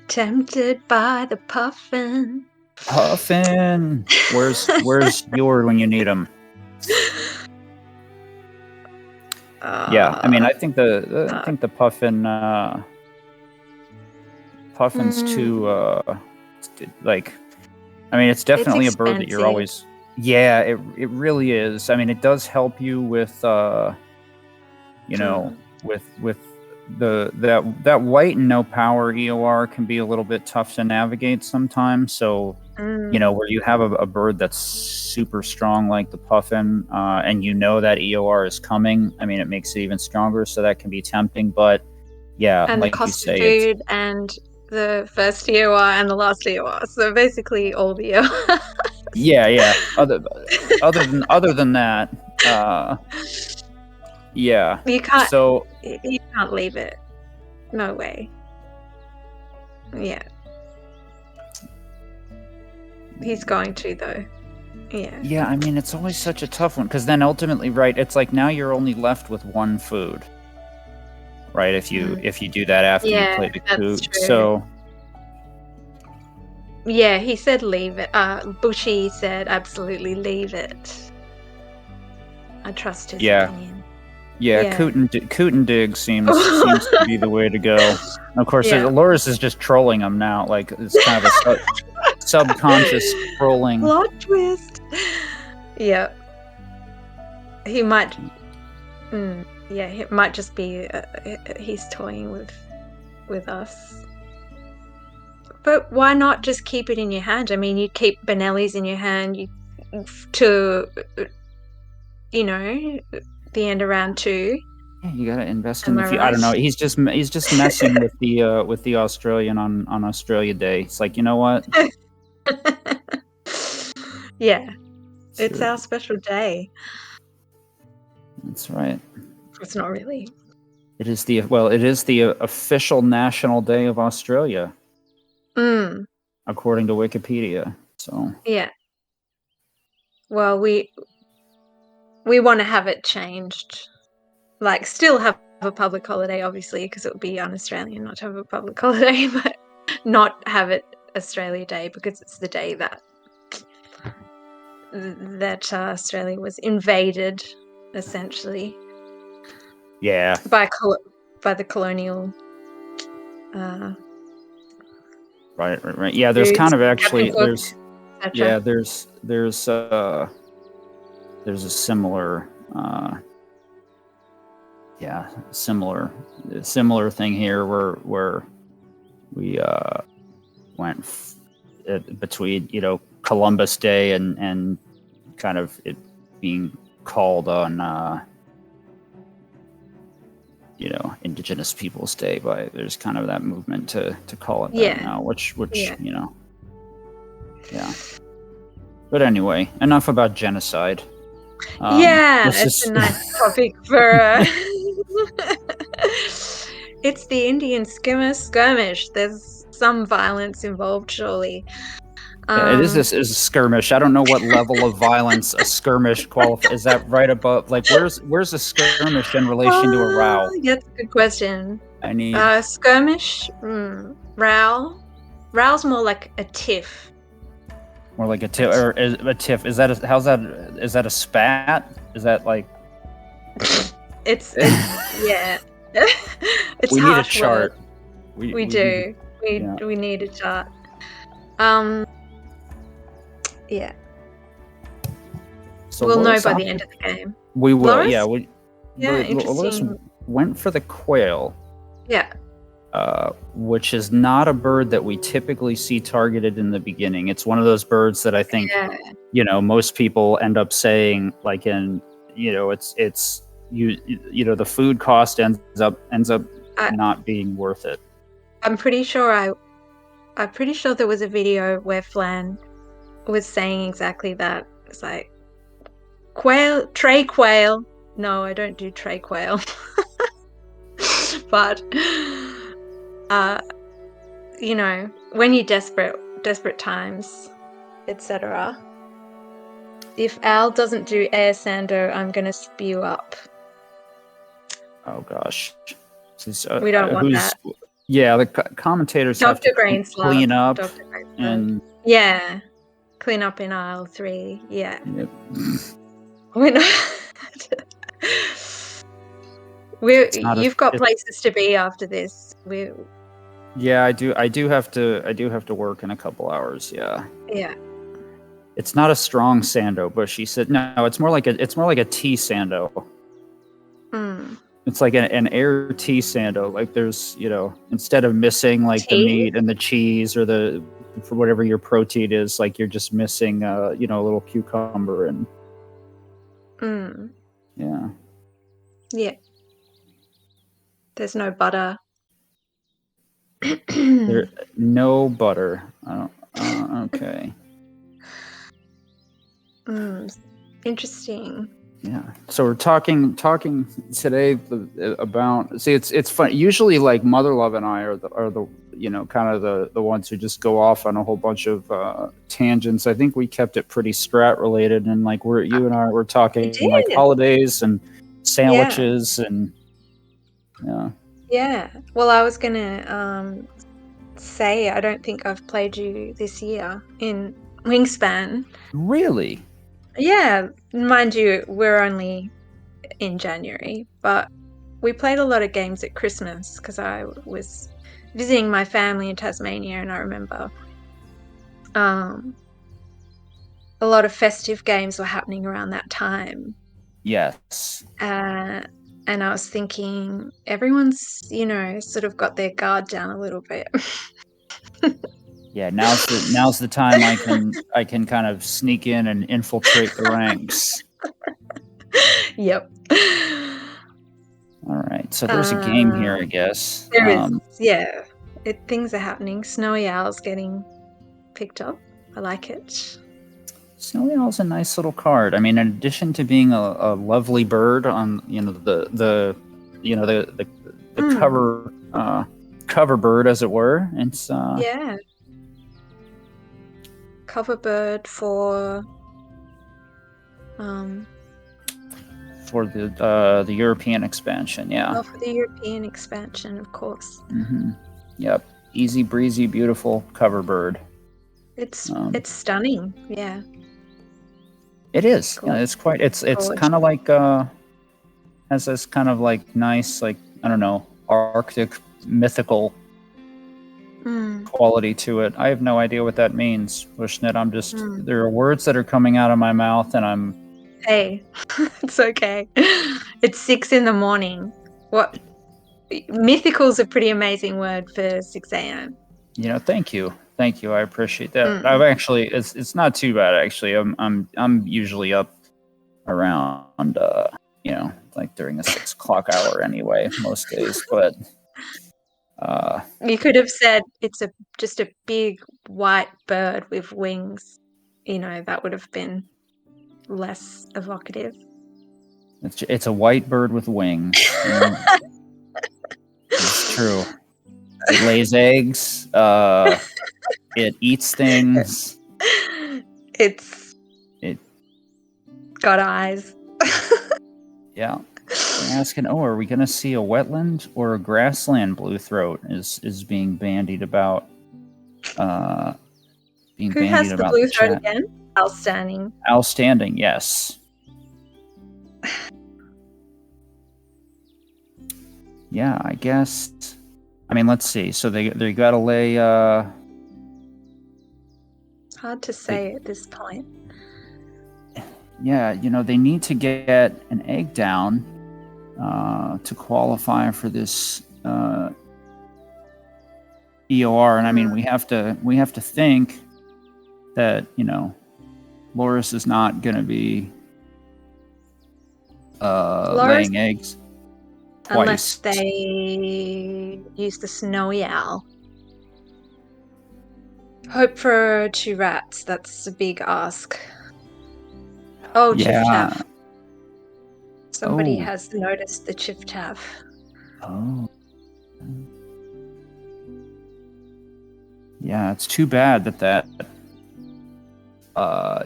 Tempted by the puffin. Puffin! Where's your when you need him? I mean, I think the puffin puffin's too I mean, it's definitely a bird that you're always. Yeah, it really is. I mean, it does help you with with that white and no power EOR can be a little bit tough to navigate sometimes. So where you have a bird that's super strong like the puffin, and that EOR is coming. I mean, it makes it even stronger. So that can be tempting. But and like the cost you of say, food and the first EOR and the last EOR. So basically all the EOR. Yeah. Other than that, You can't. So you can't leave it. No way. Yeah. He's going to though. Yeah. Yeah, I mean, it's always such a tough one because then ultimately, right? It's like now you're only left with 1 food, right? If you do that after you play the coot, so. Yeah, he said leave it. Bushy said absolutely leave it. I trust his opinion. Yeah, coot and dig seems to be the way to go. Of course, Lauris is just trolling him now. Like it's kind of a subconscious trolling. Plot twist. Yeah. He might. He might just be. He's toying with us. But why not just keep it in your hand? I mean, you keep Benelli's in your hand to the end of round 2. Yeah, you gotta invest in the future. I don't know. He's just messing with the Australian on Australia Day. It's like, you know what? Yeah, it's our special day. That's right. It's not really. It is the official national day of Australia. According to Wikipedia. So yeah. Well, we want to have it changed. Like, still have a public holiday, obviously, because it would be un-Australian not to have a public holiday, but not have it Australia Day because it's the day that Australia was invaded, essentially. Yeah. By the colonial. Right. Yeah, there's kind of actually there's a similar similar thing here where we went between Columbus Day and kind of it being called on Indigenous Peoples Day, but there's kind of that movement to call it that now, which yeah. But anyway, enough about genocide. Yeah, this it's is a nice topic for. It's the Indian skirmish. There's some violence involved, surely. it is this is a skirmish. I don't know what level of violence a skirmish qualifies. Is that right above? Like, where's a skirmish in relation to a row? Yeah, that's a good question. I need Skirmish, row. Row's more like a tiff. more like a tiff or a tiff. Is that how's that? Is that a spat? Is that like? It's yeah. It's We need a harsh chart. word. We do. We need a chart. Yeah. So we'll know Loris by the end of the game. We will. Loris? Yeah. Interesting. Loris went for the quail. Yeah. Which is not a bird that we typically see targeted in the beginning. It's one of those birds that I think, most people end up saying, like, the food cost ends up not being worth it. I'm pretty sure there was a video where Flan was saying exactly that. It's like tray quail. No, I don't do tray quail. But when you're desperate times, etc. If Al doesn't do air sando, I'm gonna spew up. Oh gosh, we don't want that. Yeah, the commentators Dr. have to clean up and clean up in aisle 3. Yeah, yep. We're not. You've got places to be after this. Yeah, I do have to work in a couple hours. Yeah. Yeah. It's not a strong sando, but she said no. It's more like a tea sando. It's like an air tea sando. Like there's instead of missing like the meat and the cheese or for whatever your protein is, like you're just missing a little cucumber and. Yeah. Yeah. There's no butter. No butter. Okay. Interesting. Yeah. So we're talking today about. See, it's fun. Usually, like Mother Love and I are the kind of the ones who just go off on a whole bunch of tangents. I think we kept it pretty strat related, and like you and I were talking like holidays and sandwiches and. Yeah. Yeah. Well, I was gonna say I don't think I've played you this year in Wingspan. Really? Yeah. Mind you, we're only in January, but we played a lot of games at Christmas because I was visiting my family in Tasmania, and I remember a lot of festive games were happening around that time. Yes. And I was thinking, everyone's, sort of got their guard down a little bit. Yeah, now's the time I can kind of sneak in and infiltrate the ranks. Yep. All right, so there's a game here, I guess. There is, yeah. Things are happening. Snowy Owl's getting picked up. I like it. Snowy Owl's a nice little card. I mean, in addition to being a lovely bird on the cover bird, as it were, it's cover bird for the European expansion. Yeah. Oh, for the European expansion, of course. Mm-hmm. Yep. Easy breezy, beautiful cover bird. It's stunning. Yeah. It is. Cool. Yeah, it's quite. It's kind of like has this kind of like nice, like, I don't know, Arctic mythical quality to it. I have no idea what that means, Wishnet. I'm just there are words that are coming out of my mouth, and I'm. Hey, it's okay. It's 6 a.m. What? Mythical's a pretty amazing word for 6 a.m. Thank you. I appreciate that. I've actually, it's not too bad actually. I'm usually up around like during the 6 o'clock hour anyway, most days. But you could have said it's just a big white bird with wings. That would have been less evocative. It's a white bird with wings. It's true. It lays eggs. It eats things. It's It got eyes. yeah. I'm asking, are we gonna see a wetland or a grassland blue throat? Is being bandied about. Who has the blue throat again? Owlstanding. Owlstanding, yes. Yeah, I guess. I mean, let's see. So they got to lay. Hard to say at this point. Yeah, they need to get an egg down to qualify for this EOR, and I mean we have to think that Lauris is not going to be laying eggs twice. Unless they use the snowy owl. Hope for 2 rats. That's a big ask. Oh, Yeah. chiff-chaff. Somebody has noticed the chiff-chaff. Oh. Yeah, it's too bad that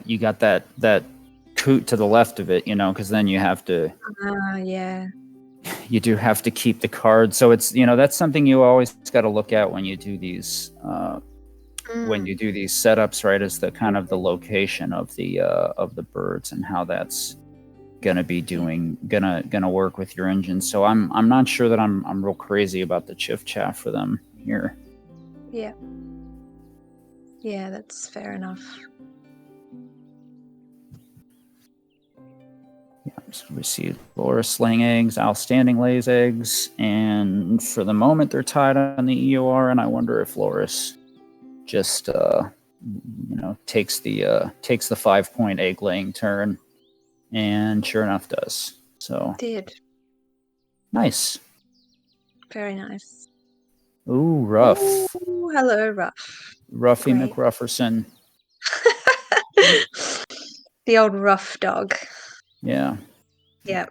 you got that coot to the left of it, because then you have to. Yeah. You do have to keep the card, so it's that's something you always got to look at when you do these setups, right? Is the kind of the location of the birds and how that's gonna be gonna work with your engine. So I'm not sure that I'm real crazy about the chiff-chaff for them here. Yeah. Yeah, that's fair enough. Yeah, so we see Lauris laying eggs, Owlstanding lays eggs, and for the moment they're tied on the EOR, and I wonder if Lauris just takes the 5-point egg laying turn, and sure enough does. So did. Nice. Very nice. Ooh, Ruff. Ooh, hello, Ruff. Ruffy Great. McRufferson. The old Ruff dog. Yeah. Yeah.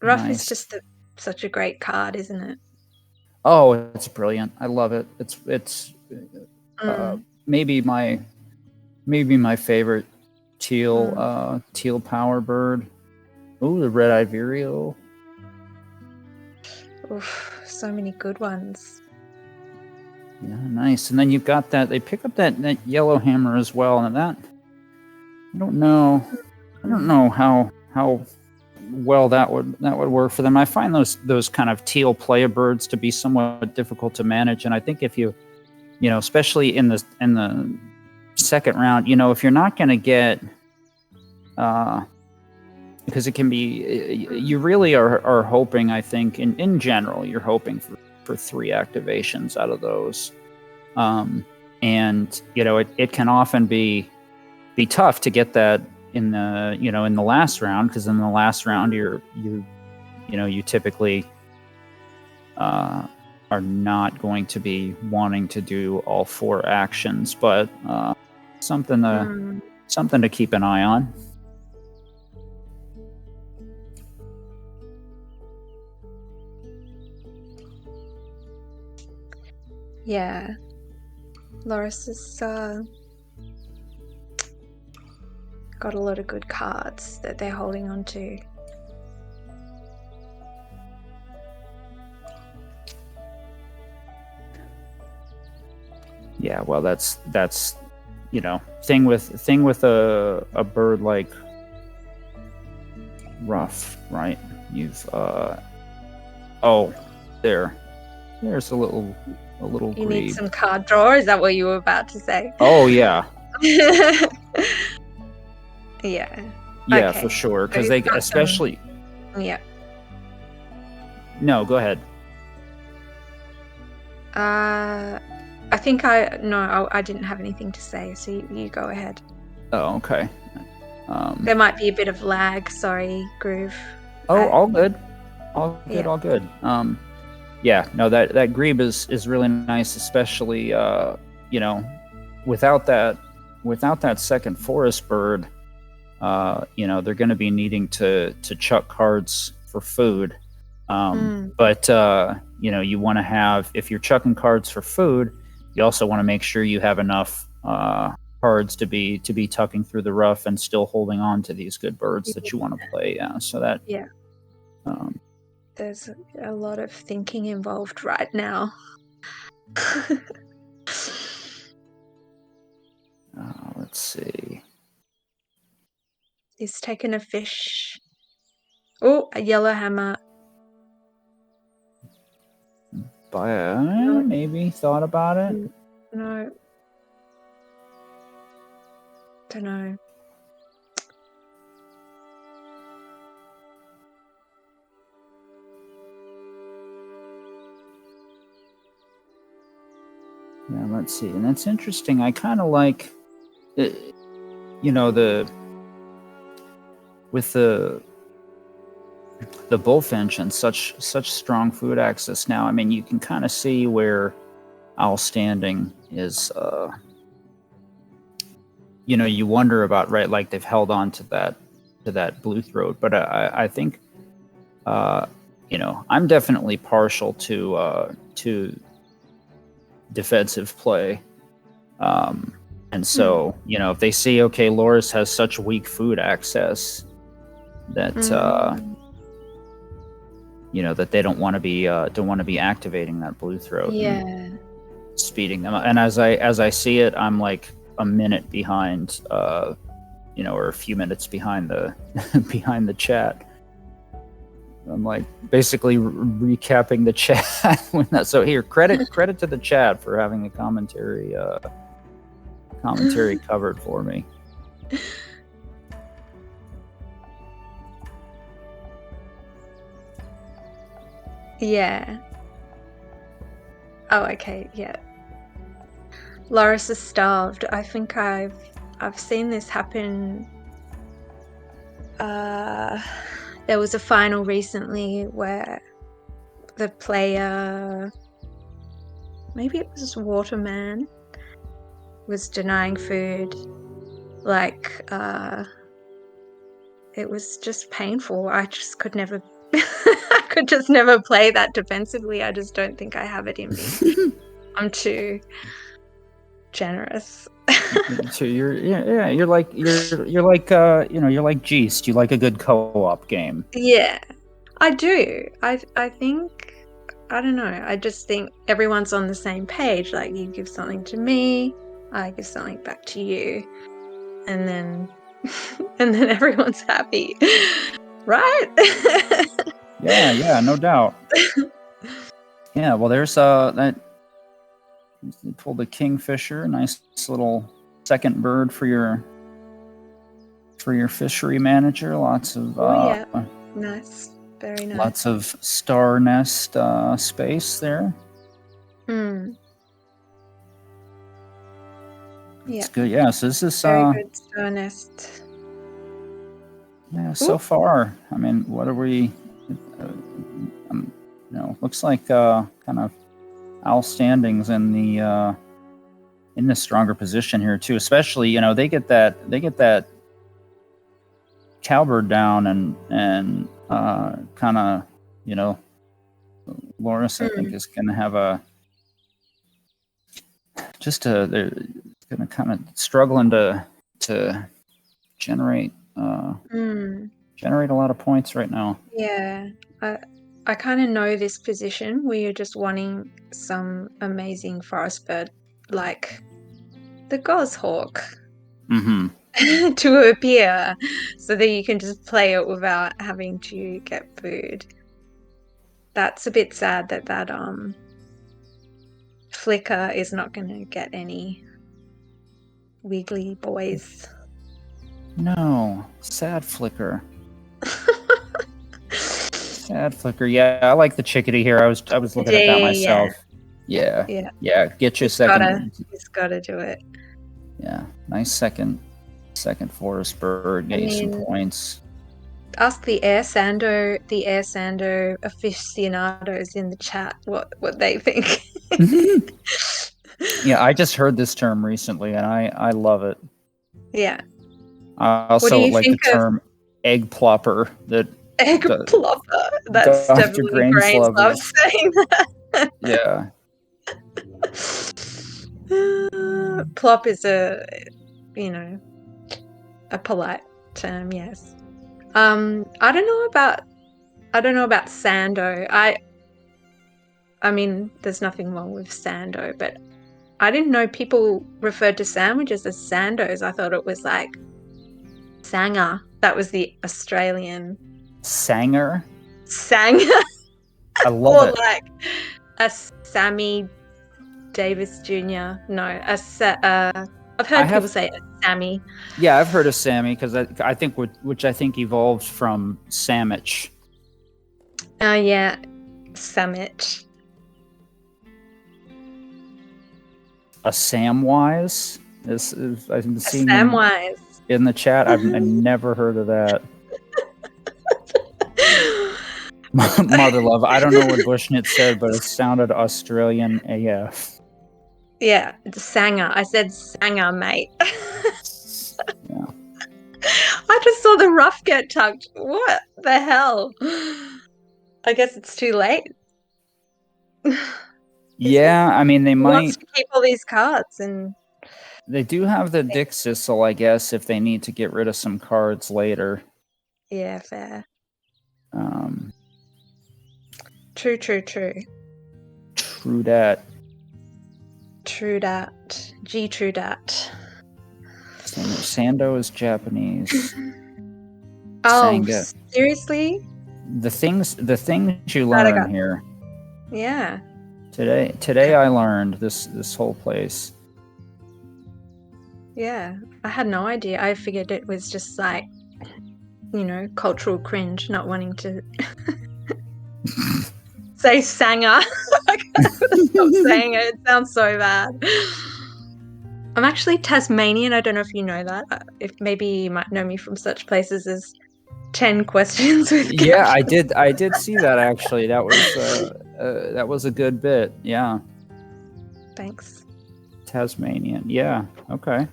Ruff Nice. is just such a great card, isn't it? Oh, it's brilliant. I love it. It's maybe my favorite teal power bird. Ooh, the red-eyed vireo. Oof, so many good ones. Yeah, nice. And then you've got that. They pick up that yellow hammer as well, and that I don't know how well that would work for them. I find those kind of teal playa birds to be somewhat difficult to manage, and I think if you especially in the second round, if you're not going to get because it can be, you really are hoping, I think in general you're hoping for 3 activations out of those, and it can often be tough to get that in the last round, because in the last round you typically are not going to be wanting to do all 4 actions, but something to keep an eye on. Yeah, Lauris has got a lot of good cards that they're holding on to. Yeah, well, that's thing with a bird like Ruff, right? You've there's a little You grebe. need some card draw. Is that what you were about to say? Oh yeah. Yeah. Yeah, Okay. for sure. Because So they you've got especially. Yeah. No, go ahead. I think I didn't have anything to say, so you go ahead. Oh, okay. There might be a bit of lag. Sorry, Groove. All good. All good. Yeah. All good. Yeah. No, that grebe is really nice, especially without that second forest bird. they're going to be needing to chuck cards for food. But you want to have, if you're chucking cards for food, you also want to make sure you have enough cards to be tucking through the rough and still holding on to these good birds that you want to play. Yeah, so that there's a lot of thinking involved right now. Let's see. He's taken a fish. Oh, a yellow hammer. Maybe thought about it. No. Don't know. Yeah, let's see. And that's interesting. I kind of like, with the bullfinch and such strong food access now. I mean, you can kind of see where Owlstanding is. You wonder about, right? Like they've held on to that blue throat, but I think, I'm definitely partial to defensive play. And so, if they see, okay, Lauris has such weak food access that, that they don't want to be activating that blue throat. Yeah. Speeding them up. And as I see it, I'm like a minute behind, or a few minutes behind the behind the chat. I'm like basically recapping the chat. So here, credit to the chat for having the commentary covered for me. Yeah. Oh, okay. Yeah. Lauris is starved. I think I've seen this happen. There was a final recently where the player, maybe it was Waterman, was denying food. Like, it was just painful. I just could never I could just never play that defensively. I just don't think I have it in me. I'm too generous. So you're like Geest. You like a good co-op game. Yeah, I do. I think, I don't know. I just think everyone's on the same page. Like, you give something to me, I give something back to you, and then everyone's happy, right? Yeah, no doubt. Yeah, well, there's that. You pulled a kingfisher, nice little second bird for your fishery manager. Lots of nice, very nice. Lots of star nest space there. Yeah, it's good. Yeah, so this is very good star nest. Yeah, so far, I mean, what are we? Looks like kind of Owlstanding's in the stronger position here too. Especially, they get that cowbird down and kind of, Lauris, I think, is going to have they're going to kind of struggling to generate a lot of points right now. Yeah, I kind of know this position where you're just wanting some amazing forest bird like the goshawk to appear, so that you can just play it without having to get food. That's a bit sad that flicker is not going to get any wiggly boys. No, sad flicker. Sad flicker. Yeah, I like the chickadee here. I was looking at that myself. Yeah. Get your second. He's got to do it. Yeah, nice second forest bird. Get you some points. Ask the air sando aficionados in the chat what they think. Yeah, I just heard this term recently, and I love it. Yeah. I What do also you like the think of term egg plopper. That egg the- plopper? That's Dr. definitely Grains Grainslove love is- saying that. yeah. Plop is a polite term, yes. I don't know about sando. I mean, there's nothing wrong with sando, but I didn't know people referred to sandwiches as sandos. I thought it was like sanger. That was the Australian Sanger. sanger, I love or it. like a Sammy Davis Jr. No, I've heard people say a Sammy. Yeah, I've heard of Sammy because I think which I think evolved from sandwich. Yeah, Samich. A Samwise. This is I've been seeing them Samwise. in the chat. I've never heard of that. Mother love. I don't know what Bushnett said, but it sounded Australian AF. Yeah, sanger. I said sanger, mate. Yeah. I just saw the rough get tucked. What the hell? I guess it's too late. Yeah, I mean they He wants might. to keep all these cards, and They do have the Dick Sissel, I guess, if they need to get rid of some cards later. yeah, fair. True True. that. True that. True that. Sando is Japanese. Oh, Sanga. seriously? The things you Glad I learn got- here. Yeah. Today I learned this whole place. Yeah. I had no idea. I figured it was just like, cultural cringe, not wanting to say sanger. I gotta stop saying it. It sounds so bad. I'm actually Tasmanian. I don't know if you know that. If maybe you might know me from such places as 10 questions with Yeah, captions. I did see that actually. That was a good bit. Yeah, Thanks. Tasmanian. Yeah. Okay.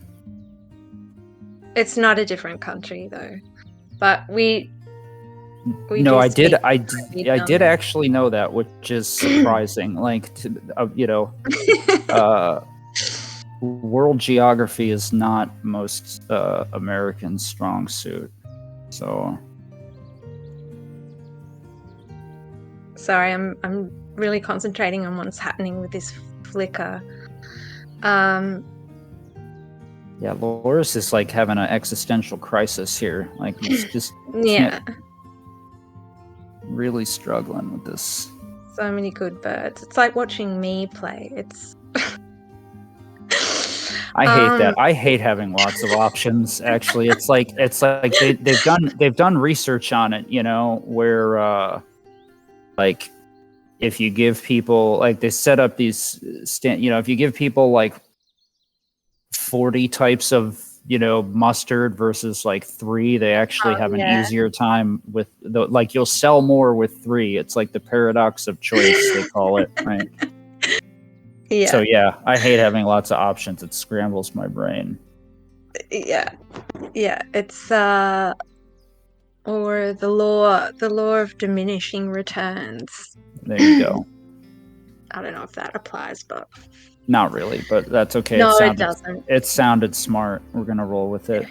It's not a different country though, but we No, do I did. speak I pretty did dumb. actually know that, which is surprising. Like, world geography is not most Americans' strong suit. So Sorry, I'm really concentrating on what's happening with this flicker. yeah, Lauris is like having an existential crisis here. Like he's just Yeah, really struggling with this. so many good birds. It's like watching me play. It's I hate that. I hate having lots of options. Actually, it's like they've done research on it. Where like if you give people like they set up these if you give people like 40 types of mustard versus like 3, they actually have an easier time with you'll sell more with 3. It's like the paradox of choice, they call it, right? Yeah. So yeah, I hate having lots of options. It scrambles my brain. Yeah. It's or the law of diminishing returns. There you go. I don't know if that applies, but Not really, but that's okay. no, it doesn't. It sounded smart. We're gonna roll with it.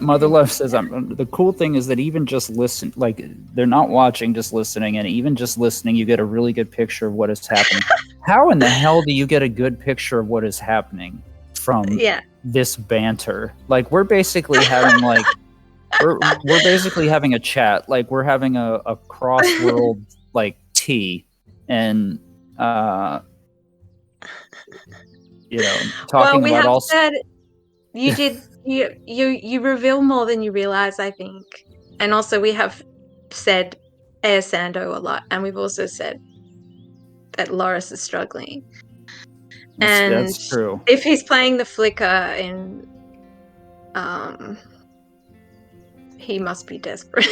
Mother Love says, the cool thing is that even just listen, like they're not watching, just listening, and even just listening, you get a really good picture of what is happening. How in the hell do you get a good picture of what is happening from this banter? Like we're basically having like we're basically having a chat. Like we're having a cross-world like tea, and talking about all. Said you did. You reveal more than you realize, I think. And also we have said Air Sando a lot, and we've also said that Lauris is struggling. That's true. If he's playing the flicker in he must be desperate.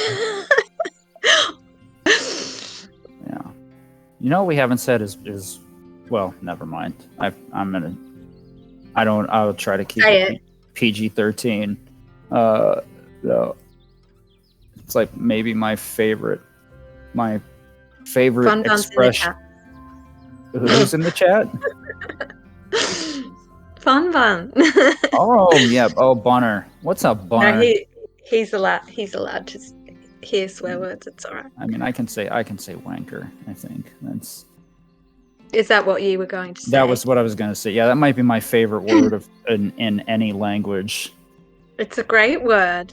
Yeah. What we haven't said is well, never mind. I'll try to keep it PG-13. No, it's like maybe my favorite Fun Bun's expression. Who's in the chat? Fun Bun. Oh yeah. Oh, Bunner. What's up, Bunner? No, he's allowed to hear swear words. It's all right. I mean, I can say wanker. I think that's. Is that what you were going to say? That was what I was going to say. Yeah, that might be my favorite word in any language. It's a great word.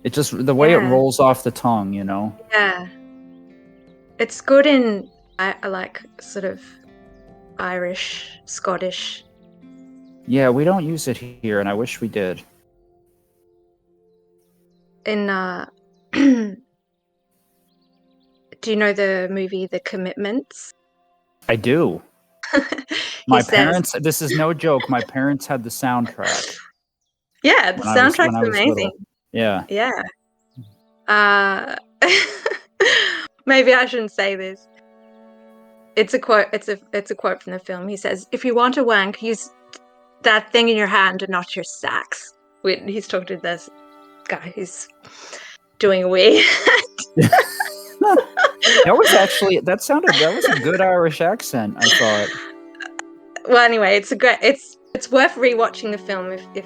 It just the way it rolls off the tongue, you know. Yeah, it's good in I like sort of Irish, Scottish. Yeah, we don't use it here, and I wish we did. In do you know the movie The Commitments? I do. My parents. This is no joke. My parents had the soundtrack. Yeah, the soundtrack's amazing. Yeah. Yeah. Maybe I shouldn't say this. It's a quote. It's a quote from the film. He says, "If you want to wank, use that thing in your hand and not your sacks." He's talking to this guy who's doing a wee. That was a good Irish accent, I thought. Well, anyway, it's worth rewatching the film if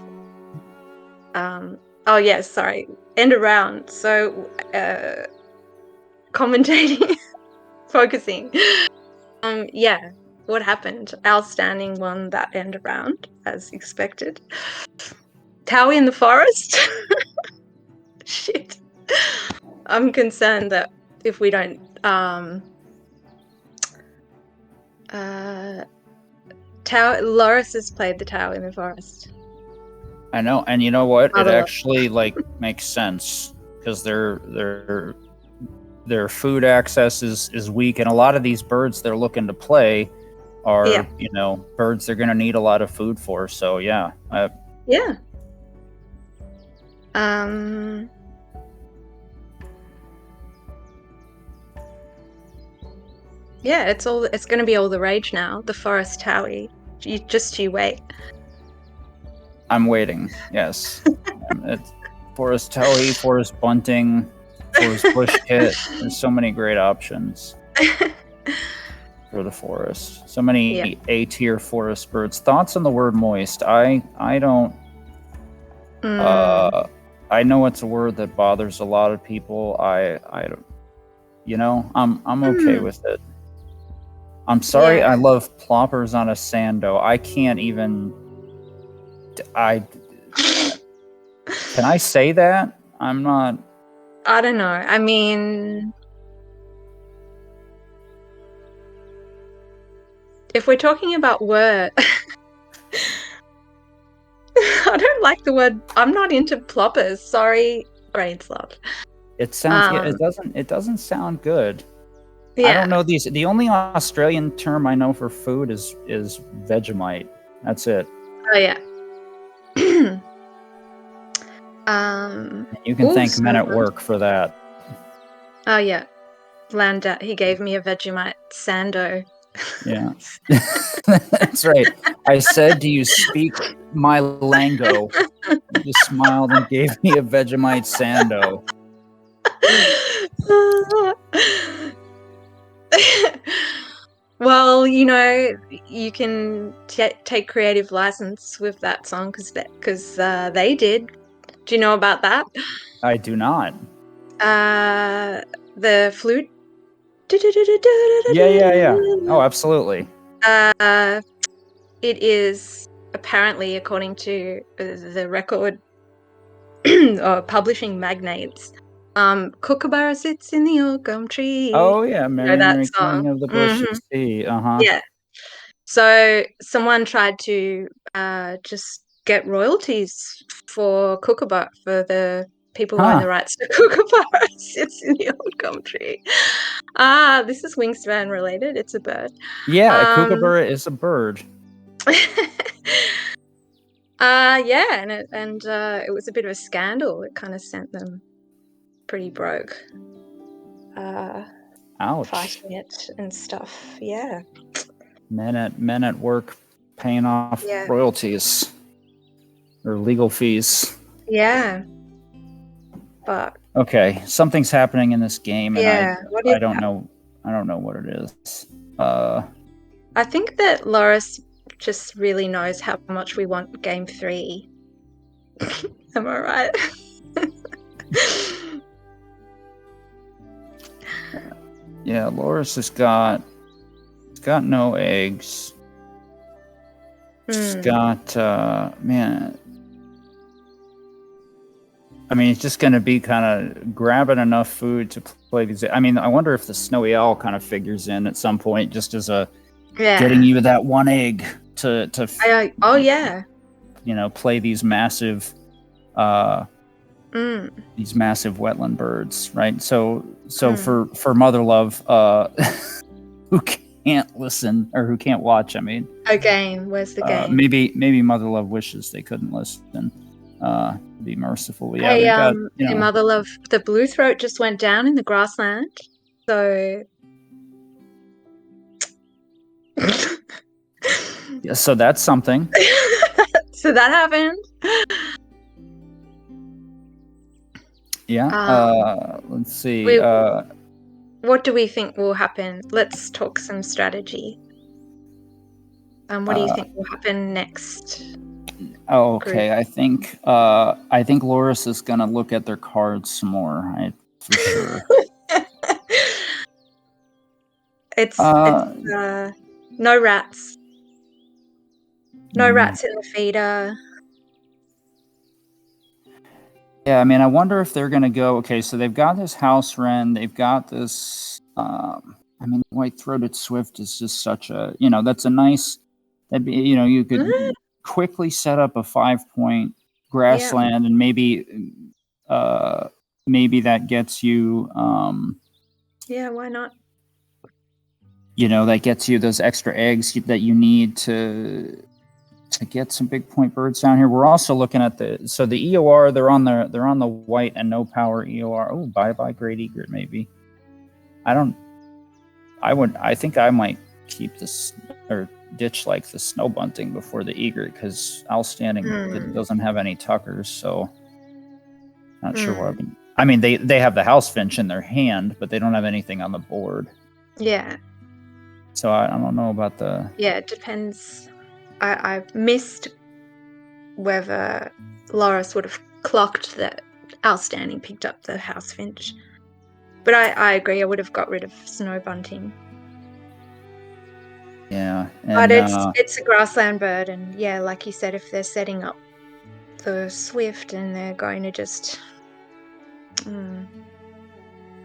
oh yeah, sorry. End around. So commentating focusing. Yeah. What happened? Owlstanding won that end around, as expected. Towie in the forest? Shit. I'm concerned that if we don't Lauris has played the Tower in the Forest. I know, and you know what? It actually makes sense because their food access is weak, and a lot of these birds they're looking to play are birds they're going to need a lot of food for. So yeah. Yeah. Yeah, it's going to be all the rage now. The forest Towie. You wait. I'm waiting. Yes. It's forest Towie, forest bunting, forest bush kit. There's so many great options for the forest. So many A-tier forest birds. Thoughts on the word moist? I don't. I know it's a word that bothers a lot of people. I don't. I'm okay with it. I'm sorry. I love ploppers on a sando. I can't even. Can I say that? I'm not. I don't know. I mean, if we're talking about word, I don't like the word. I'm not into ploppers. Sorry, Grainslot. It sounds. It doesn't sound good. Yeah. I don't know these. The only Australian term I know for food is Vegemite. That's it. Oh yeah. You can thank Men at Work for that. Oh yeah, Landa. He gave me a Vegemite sando. Yeah, that's right. I said, "Do you speak my lingo?" He just smiled and gave me a Vegemite sando. Well, you can take creative license with that song because they did. Do you know about that? I do not. The flute. Yeah. Oh, absolutely. It is apparently, according to the record or publishing magnates, Kookaburra sits in the old gum tree. Oh yeah, Mary song. King of the Bush you see. Yeah. So someone tried to just get royalties for Kookaburra, for the people who own the rights to Kookaburra sits in the old gum tree. This is wingspan related. It's a bird. Yeah, a kookaburra is a bird. Yeah, and it was a bit of a scandal. It kind of sent them pretty broke. Ouch. Fighting it and stuff. Yeah. Men at work paying off royalties or legal fees. Yeah. But Okay, something's happening in this game, and what I is don't that? know. I don't know what it is. I think that Lauris just really knows how much we want game 3. Am I right? Yeah, Loris has got no eggs. She's got man. I mean, it's just going to be kind of grabbing enough food to play these. I mean, I wonder if the snowy owl kind of figures in at some point, just as a getting you that one egg to oh yeah, play these massive wetland birds, right? So for Mother Love, who can't listen or who can't watch, I mean, again, where's the game? Maybe Mother Love wishes they couldn't listen. Be merciful. But yeah, hey, they've got, hey, Mother Love, the blue throat just went down in the grassland, so yeah, so that's something. so that happened. Yeah. Let's see. What do we think will happen? Let's talk some strategy. What do you think will happen next? Oh, okay. I think Loris is gonna look at their cards some more. For sure. It's no rats. No rats in the feeder. Yeah, I mean, I wonder if they're gonna go. Okay, so they've got this house wren. They've got this. I mean, white-throated swift is just such a. That's a nice. That'd be. You could quickly set up a 5-point grassland, and maybe that gets you. Yeah, why not? That gets you those extra eggs that you need to get some big point birds down here. We're also looking at the EOR. They're on the white and no power EOR. Oh, bye great egret maybe. I think I might keep this or ditch like the snow bunting before the egret, because Owlstanding doesn't have any tuckers, so not sure what I mean. They have the house finch in their hand, but they don't have anything on the board. Yeah. So I don't know about the. Yeah, it depends. I missed whether Loris would have clocked that Owlstanding picked up the house finch. But I agree, I would have got rid of snow bunting. Yeah. But it's a grassland bird, and yeah, like you said, if they're setting up the swift and they're going to just...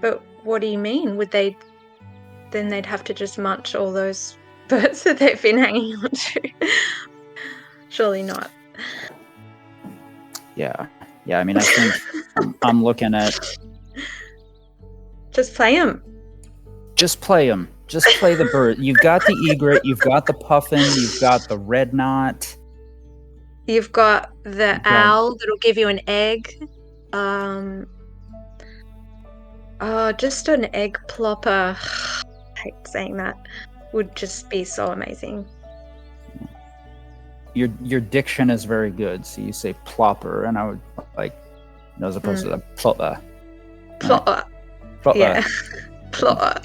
But what do you mean? Then they'd have to just munch all those birds that they've been hanging on to. Surely not. Yeah. I mean, I think I'm looking at. Just play them. Just play them. Just play the bird. You've got the egret. You've got the puffin. You've got the red knot. You've got the owl that'll give you an egg. Just an egg plopper. I hate saying that. Would just be so amazing. Your diction is very good, so you say plopper, and I would like, as opposed to the plotter. Plotter. Plotter. Yeah. Plotter.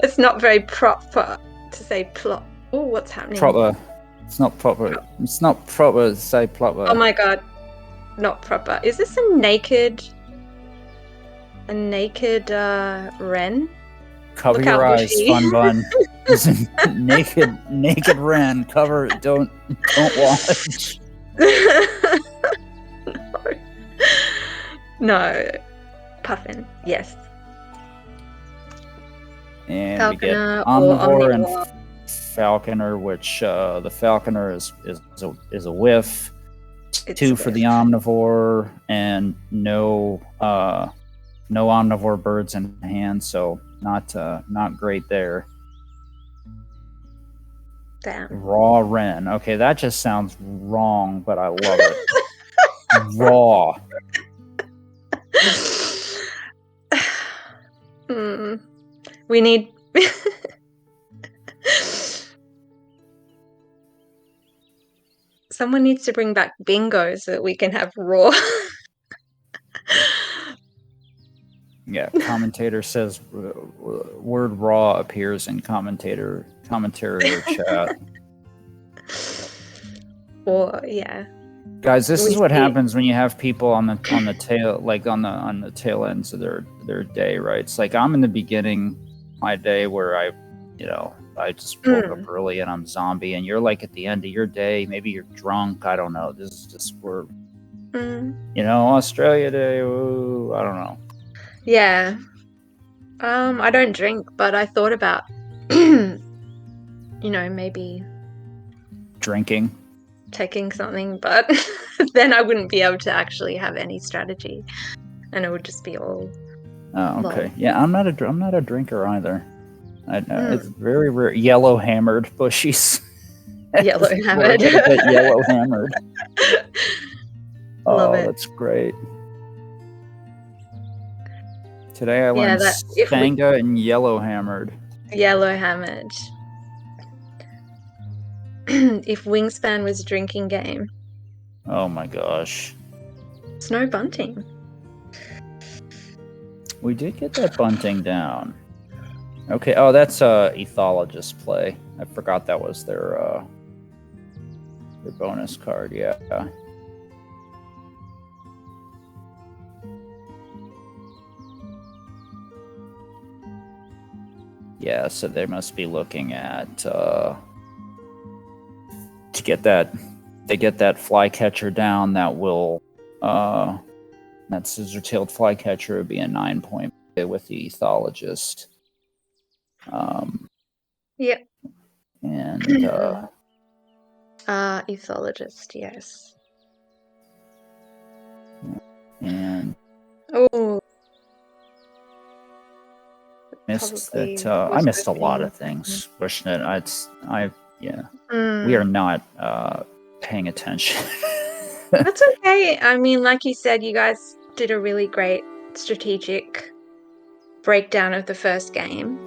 It's not very proper to say plot. Oh, what's happening? Proper. It's not proper. It's not proper to say plopper. Oh my god. Not proper. Is this a naked wren? Cover your eyes, fun bun. naked wren. Cover. Don't watch. No. Puffin. Yes. And Falconer, we get omnivore and falconer, which the falconer is a whiff. It's 2 for the omnivore, and no omnivore birds in hand, so not great there. Damn. Raw wren. Okay, that just sounds wrong, but I love it. Raw. We need. someone needs to bring back bingo so that we can have raw. Yeah, commentator says word raw appears in commentary or chat. Or yeah. Guys, this is what see- happens when you have people on the tail, like on the tail ends of their day, right? It's like I'm in the beginning of my day where I just woke up early and I'm zombie, and you're like at the end of your day, maybe you're drunk, I don't know. This is just Australia Day, ooh, I don't know. Yeah. I don't drink, but I thought about maybe Drinking. taking something, but then I wouldn't be able to actually have any strategy, and it would just be all. Oh, okay. Yeah, I'm not a drinker either. It's very rare. Yellow hammered bushies. Yellow hammered. Yellow hammered. Love it. That's great. Today I learned Stanga and yellow hammered. Yellow hammered. If Wingspan was a drinking game. Oh my gosh. It's no bunting. We did get that bunting down. Okay, oh, that's ethologist play. I forgot that was their bonus card, yeah. Yeah, so they must be looking at to get that flycatcher down. That will that scissor-tailed flycatcher would be a 9-point play with the ethologist. Yep. And ethologist, yes. And oh, missed that. I missed a lot of things. Wishing it. We are not paying attention. That's okay. I mean, like you said, you guys did a really great strategic breakdown of the first game.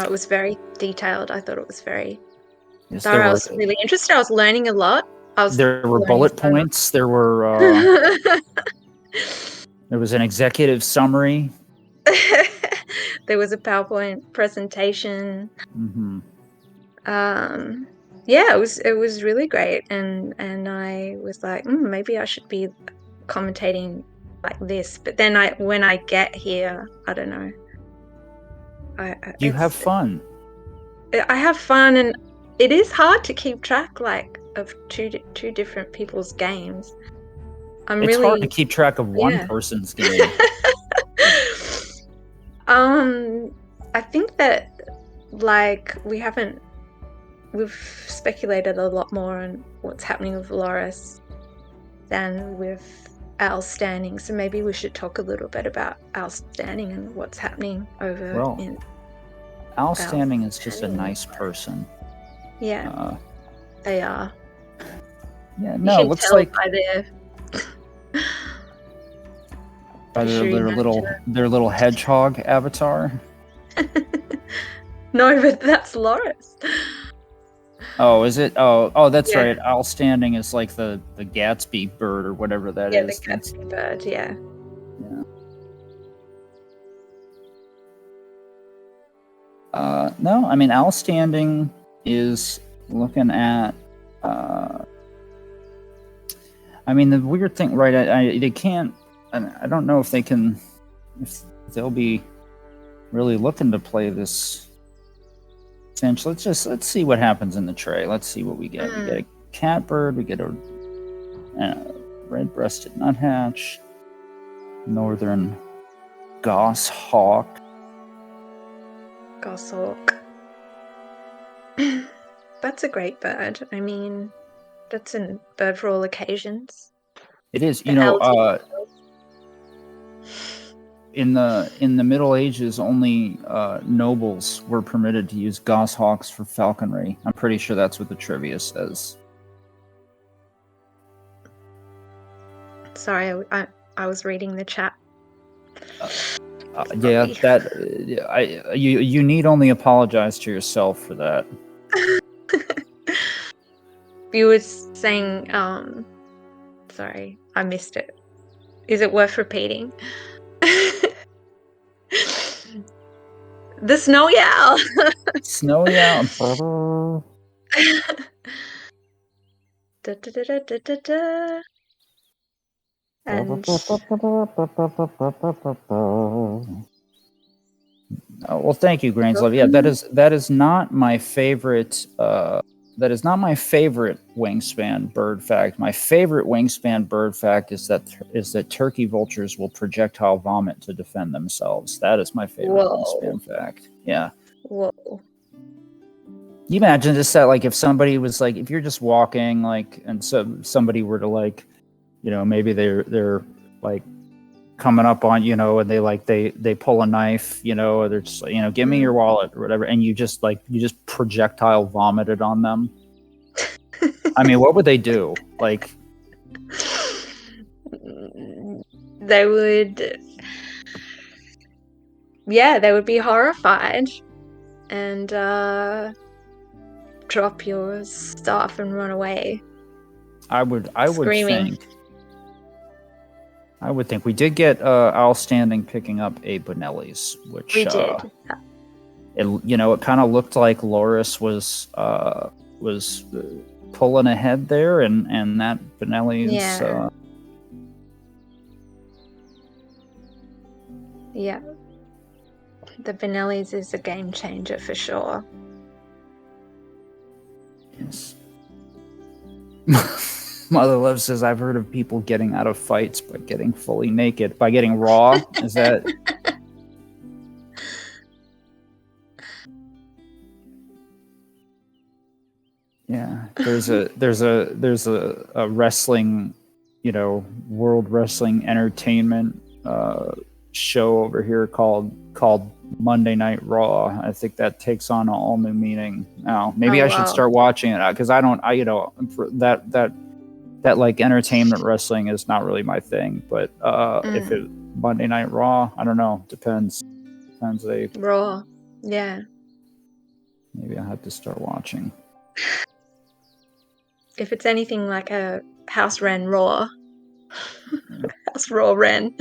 It was very detailed. I thought it was very thorough. I was really interested. I was learning a lot. There were bullet points. There were. There was an executive summary. There was a PowerPoint presentation. Mm-hmm. Yeah, it was really great, and I was like, maybe I should be commentating like this. But then when I get here, I don't know. You have fun. I have fun, and it is hard to keep track of two different people's games. It's hard to keep track of one person's game. I think that we've speculated a lot more on what's happening with Lauris than with Owlstanding, so maybe we should talk a little bit about Owlstanding and what's happening over in Owlstanding is just a nice person. Yeah, they are. Yeah, no, it looks like by their little hedgehog avatar. No, but that's Lauris. Oh, is it? Oh, that's right. Owlstanding is like the Gatsby bird or whatever that is. Yeah, the Gatsby bird. Yeah. No, I mean, Owlstanding is looking at. I mean, the weird thing, right? They can't. I don't know if they'll be really looking to play this. Let's see what happens in the tray. Let's see what we get. We get a catbird. We get a red-breasted nuthatch, northern goshawk. Goshawk. That's a great bird. I mean, that's a bird for all occasions. It is. In the Middle Ages, only nobles were permitted to use goshawks for falconry. I'm pretty sure that's what the trivia says. Sorry, I was reading the chat. You need only apologize to yourself for that. You were saying, sorry, I missed it. Is it worth repeating? The snowy owl. Snowy owl. Da, da, da, da, da, da, da. And Well, thank you, Grainslove. Yeah, that is not my favorite. That is not my favorite wingspan bird fact. My favorite wingspan bird fact is that turkey vultures will projectile vomit to defend themselves. That is my favorite wingspan fact. Yeah. whoa. You imagine just that, like, if somebody was like, if you're just walking, like, and so somebody were to, like, you know, maybe they're like coming up on, you know, and they pull a knife, you know, or they're just, you know, give me your wallet or whatever, and you just projectile vomited on them. I mean, what would they do? Like, They would, yeah, they would be horrified and drop your stuff and run away. I would Screaming. think we did get Owlstanding picking up a Bonelli's, which We did. it, you know, it kind of looked like Lauris was pulling ahead there, and that Bonelli's. Yeah. Yeah. The Benelli's is a game changer for sure. Yes. Mother Love says, I've heard of people getting out of fights by getting fully naked. By getting raw? Is that... Yeah. There's a wrestling, you know, World Wrestling Entertainment show over here called Monday Night Raw. I think that takes on an all new meaning now. Maybe I should start watching it, because you know, that like entertainment wrestling is not really my thing. But if it Monday Night Raw, I don't know. Depends. Raw. Yeah. Maybe I have to start watching. If it's anything like a House Wren Raw. House Raw Wren.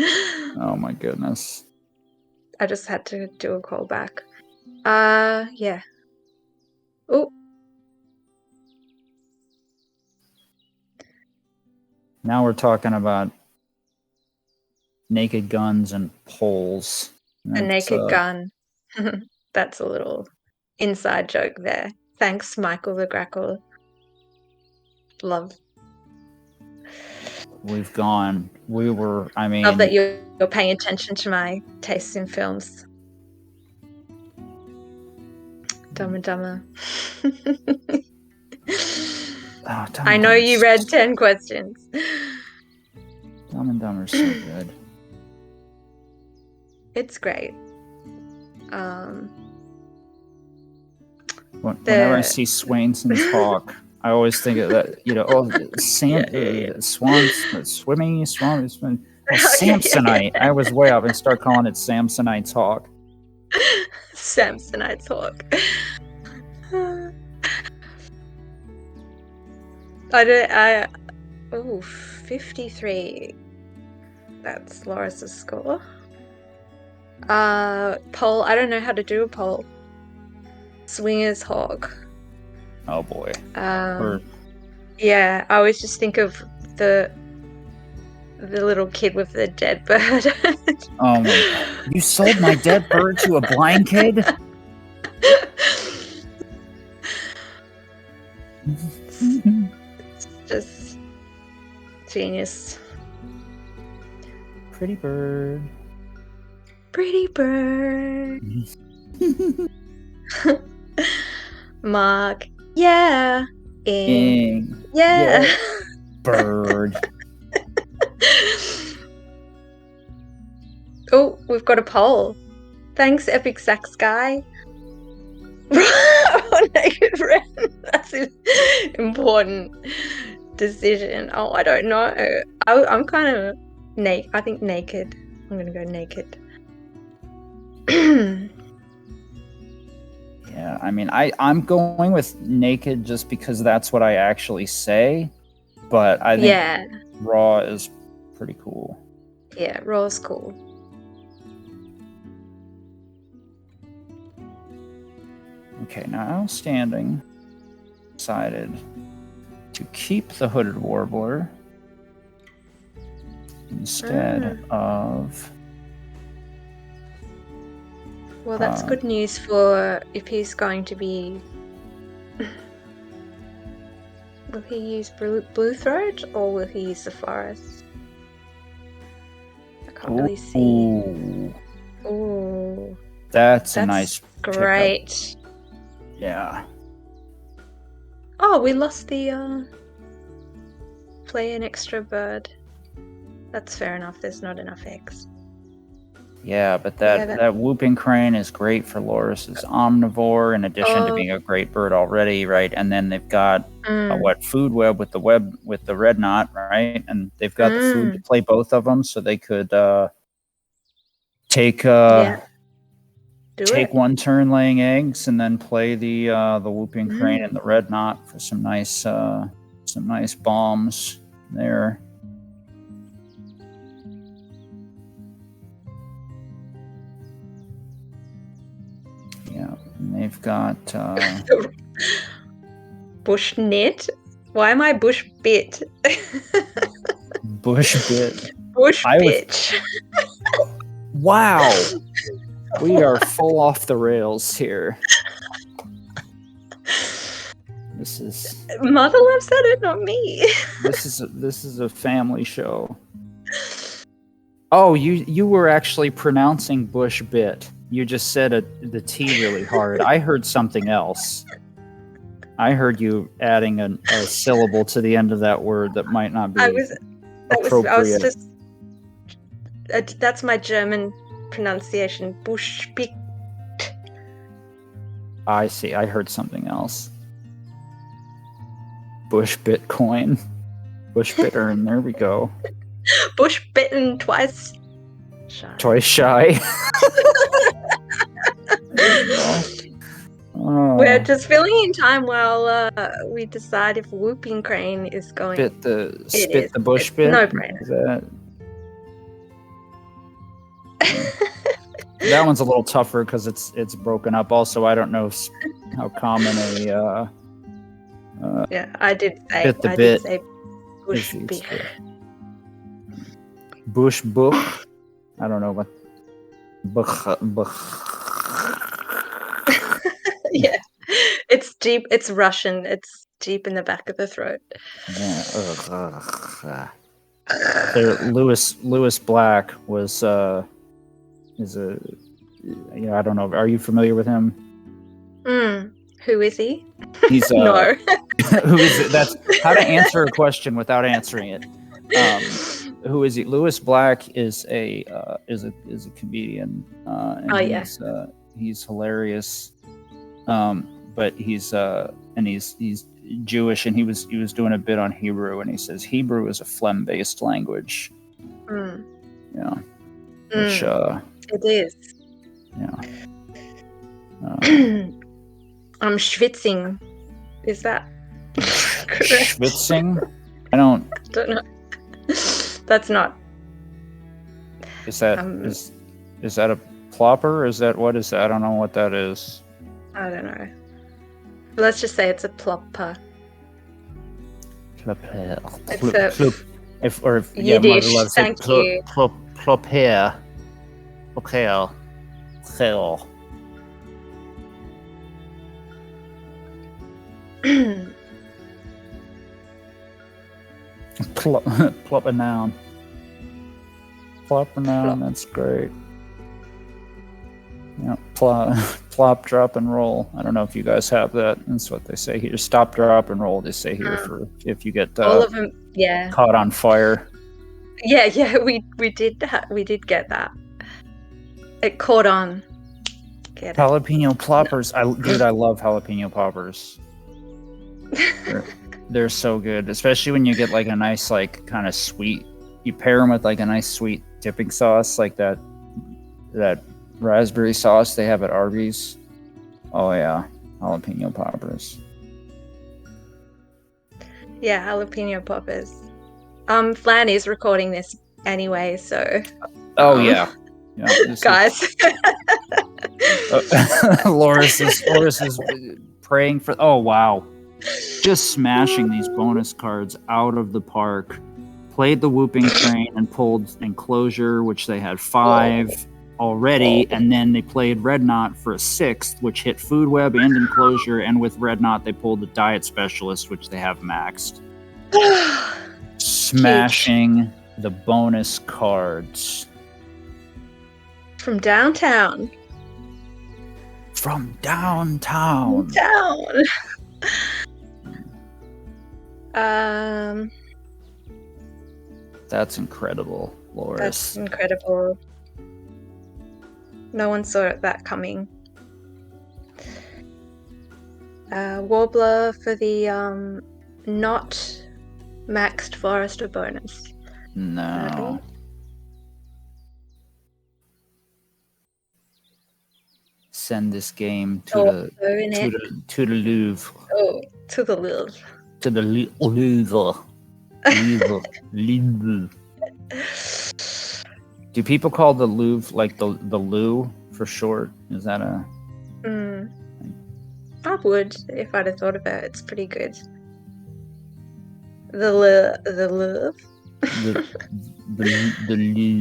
Oh my goodness. I just had to do a callback. Yeah. Oh. Now we're talking about naked guns and poles. A naked gun. That's a little inside joke there. Thanks, Michael the Grackle. Love. We were, I mean... Love that you're paying attention to my tastes in films. Dumb and Dumber. I know you read 10 questions. Dumb and Dumber's so good. It's great. Whenever I see Swainson's Hawk, I always think of that, you know, Samsonite. I was way up and start calling it Samsonite's Hawk. Samsonite's Hawk. 53. That's Lauris's score. Poll. I don't know how to do a poll. Swinger's Hawk. Oh boy. Yeah, I always just think of the little kid with the dead bird. Oh my God. You sold my dead bird to a blind kid? It's just genius. Pretty bird. Pretty bird. Mark. Yeah. Ing. Yeah. Bird. Oh, we've got a poll. Thanks, Epic Sax Guy. Naked Ren. That's an important decision. Oh, I don't know. I'm kind of naked. I think naked. I'm gonna go naked. Yeah, Yeah, I mean, I'm going with naked just because that's what I actually say, but I think raw is pretty cool. Yeah, raw's cool. Okay, now Owlstanding decided to keep the hooded warbler instead of... Well, that's good news for if he's going to be... Will he use blue throat or will he use the forest? I can't really see. Ooh. That's a nice great. Pickup. Yeah. Oh, we lost the play an extra bird. That's fair enough. There's not enough eggs. Yeah, but that whooping crane is great for Lauris's omnivore, in addition to being a great bird already, right? And then they've got a food web with the red knot, right? And they've got the food to play both of them, so they could take one turn laying eggs and then play the whooping crane and the red knot for some nice bombs there. Yeah, and they've got bush knit. Why am I bush bit? Bush bit. Bush bitch. Wow. We are full off the rails here. This is Mother Love said it, not me. This is a family show. Oh, you were actually pronouncing bush bit. You just said the T really hard. I heard something else. I heard you adding a syllable to the end of that word that might not be appropriate. That's my German pronunciation. Bushbit. I see. I heard something else. Bush Bitcoin. Bush bitter, and there we go. Bush bitten twice shy. Twice shy. We're just filling in time while we decide if whooping crane is going. Spit the bush bit. No brainer. That one's a little tougher because it's broken up. Also, I don't know how common a yeah, I did say bit the bit. Did say bush bit. Bush book. I don't know what. Yeah, it's deep. It's Russian. It's deep in the back of the throat. Yeah. Lewis Black was is a I don't know. Are you familiar with him? Who is he? He's no. Who is it? That's how to answer a question without answering it. Who is he? Lewis Black is a comedian. And he's hilarious. But he's Jewish, and he was doing a bit on Hebrew, and he says Hebrew is a phlegm-based language. Yeah. Which it is. Yeah. I'm schwitzing. Is that correct? Schwitzing? I don't know. That's not. Is that is that a plopper? Is that what is that? I don't know what that is. I don't know. Let's just say it's a plopper. Yiddish. Thank you. Plopper. Okay. Plop a noun. Plop a noun. That's great. Yeah, plop, drop, and roll. I don't know if you guys have that. That's what they say here. Stop, drop, and roll. They say here for if you get all of them. Yeah. Caught on fire. Yeah. We did that. We did get that. It caught on. Jalapeno ploppers. I love jalapeno poppers. They're so good, especially when you get like a nice like kind of sweet. You pair them with like a nice sweet dipping sauce, like that raspberry sauce they have at Arby's. Oh yeah, jalapeno poppers. Yeah, jalapeno poppers. Flan is recording this anyway, so. Oh yeah, yeah. Guys. Lauris is praying for. Oh wow, just smashing these bonus cards out of the park. Played the Whooping Crane and pulled Enclosure, which they had 5 already, and then they played Red Knot for a 6th, which hit Food Web and Enclosure, and with Red Knot they pulled the Diet Specialist, which they have maxed. Smashing the bonus cards. From downtown. From downtown. That's incredible, Lauris. That's incredible. No one saw that coming. Warbler for the not maxed Forester bonus. No. Send this game to the Louvre. Oh, to the Louvre. To the Louvre. Louvre. Do people call the Louvre like the Lou for short? Is that a? I would if I'd have thought about it. It's pretty good. The Louvre. The Louvre.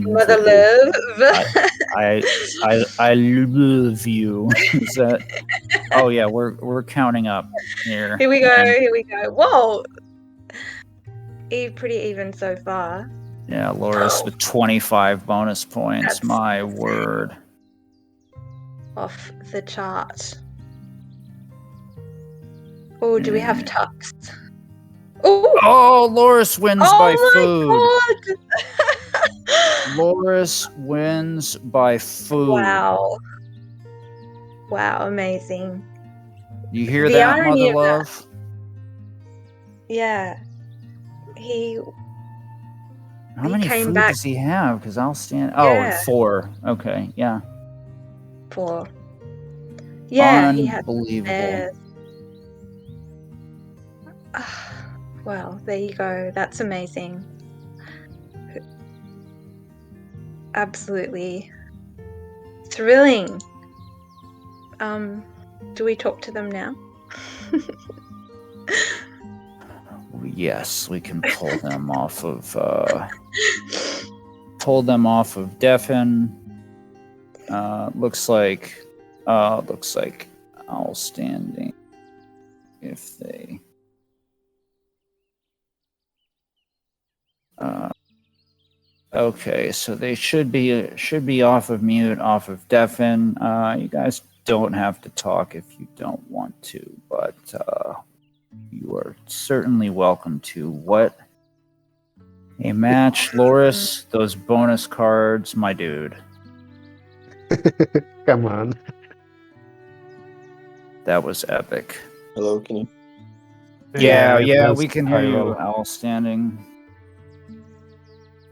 Mother Louvre. I love you. Is that? Oh yeah, we're counting up here. Here we go. Whoa. Pretty even so far. Yeah, Lauris with 25 bonus points. That's My word. Off the chart. Oh, do we have tucks? Oh, Lauris wins by food. God. Lauris wins by food. Wow, amazing. You hear that, Mother Love? Yeah. How many came food back. does he have? Because Owlstanding. Yeah. Oh, 4. Okay, yeah. 4. Yeah, he had unbelievable. theirs. Well, there you go. That's amazing. Absolutely thrilling. Do we talk to them now? Yes, we can pull them off of Defen. Looks like Owlstanding. If they okay, so they should be off of mute, off of Defen. You guys don't have to talk if you don't want to, but you are certainly welcome to. What a match, Lauris. Those bonus cards, my dude. Come on. That was epic. Hello, can you? Yeah, we can hear you, Owlstanding.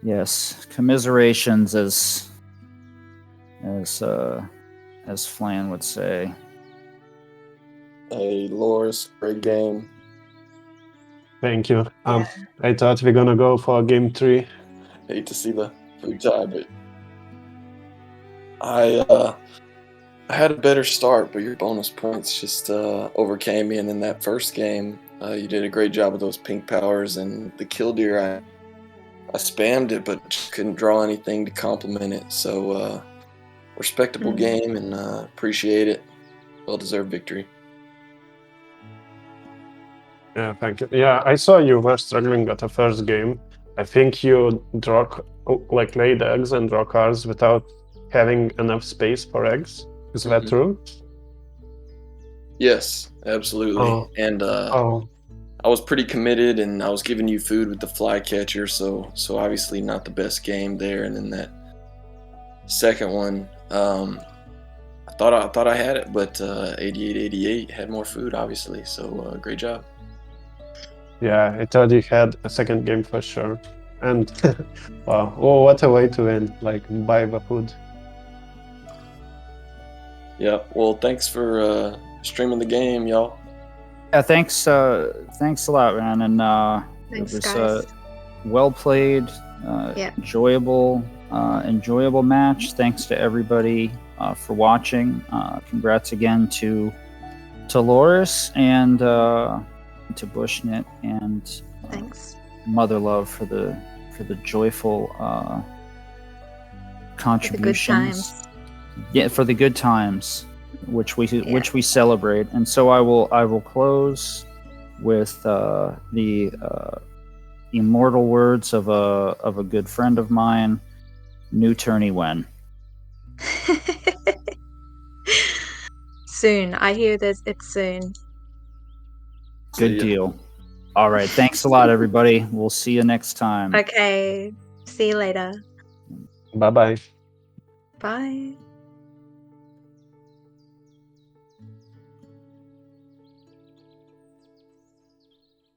Yes, commiserations, as Flan would say. Hey, Lauris, great game. Thank you. I thought we're gonna go for game 3. Hate to see the food tie, but I had a better start, but your bonus points just overcame me. And in that first game, you did a great job with those pink powers and the killdeer. I spammed it, but just couldn't draw anything to complement it. So, respectable game, and appreciate it. Well-deserved victory. Yeah, thank you. Yeah, I saw you were struggling at the first game. I think you laid eggs and draw cards without having enough space for eggs. Is that true? Yes, absolutely. Oh. And I was pretty committed, and I was giving you food with the flycatcher, so obviously not the best game there. And then that second one, I thought I had it, but 88-88 had more food, obviously. So great job. Yeah, I thought you had a second game for sure. And wow, what a way to win! Like buy the food. Yeah. Well, thanks for streaming the game, y'all. Yeah, thanks a lot, man. And Thanks, it was guys. well played, Yeah. enjoyable match. Thanks to everybody for watching. Congrats again to Lauris and to Bushnit and Thanks. Mother Love for the joyful For the good contributions. times. Yeah, for the good times, which we celebrate. And so I will close with the immortal words of a good friend of mine, new tourney when. Soon. I hear it's soon. Good See ya. deal. All right, thanks a lot, everybody. We'll see you next time. Okay. See you later. Bye bye. Bye.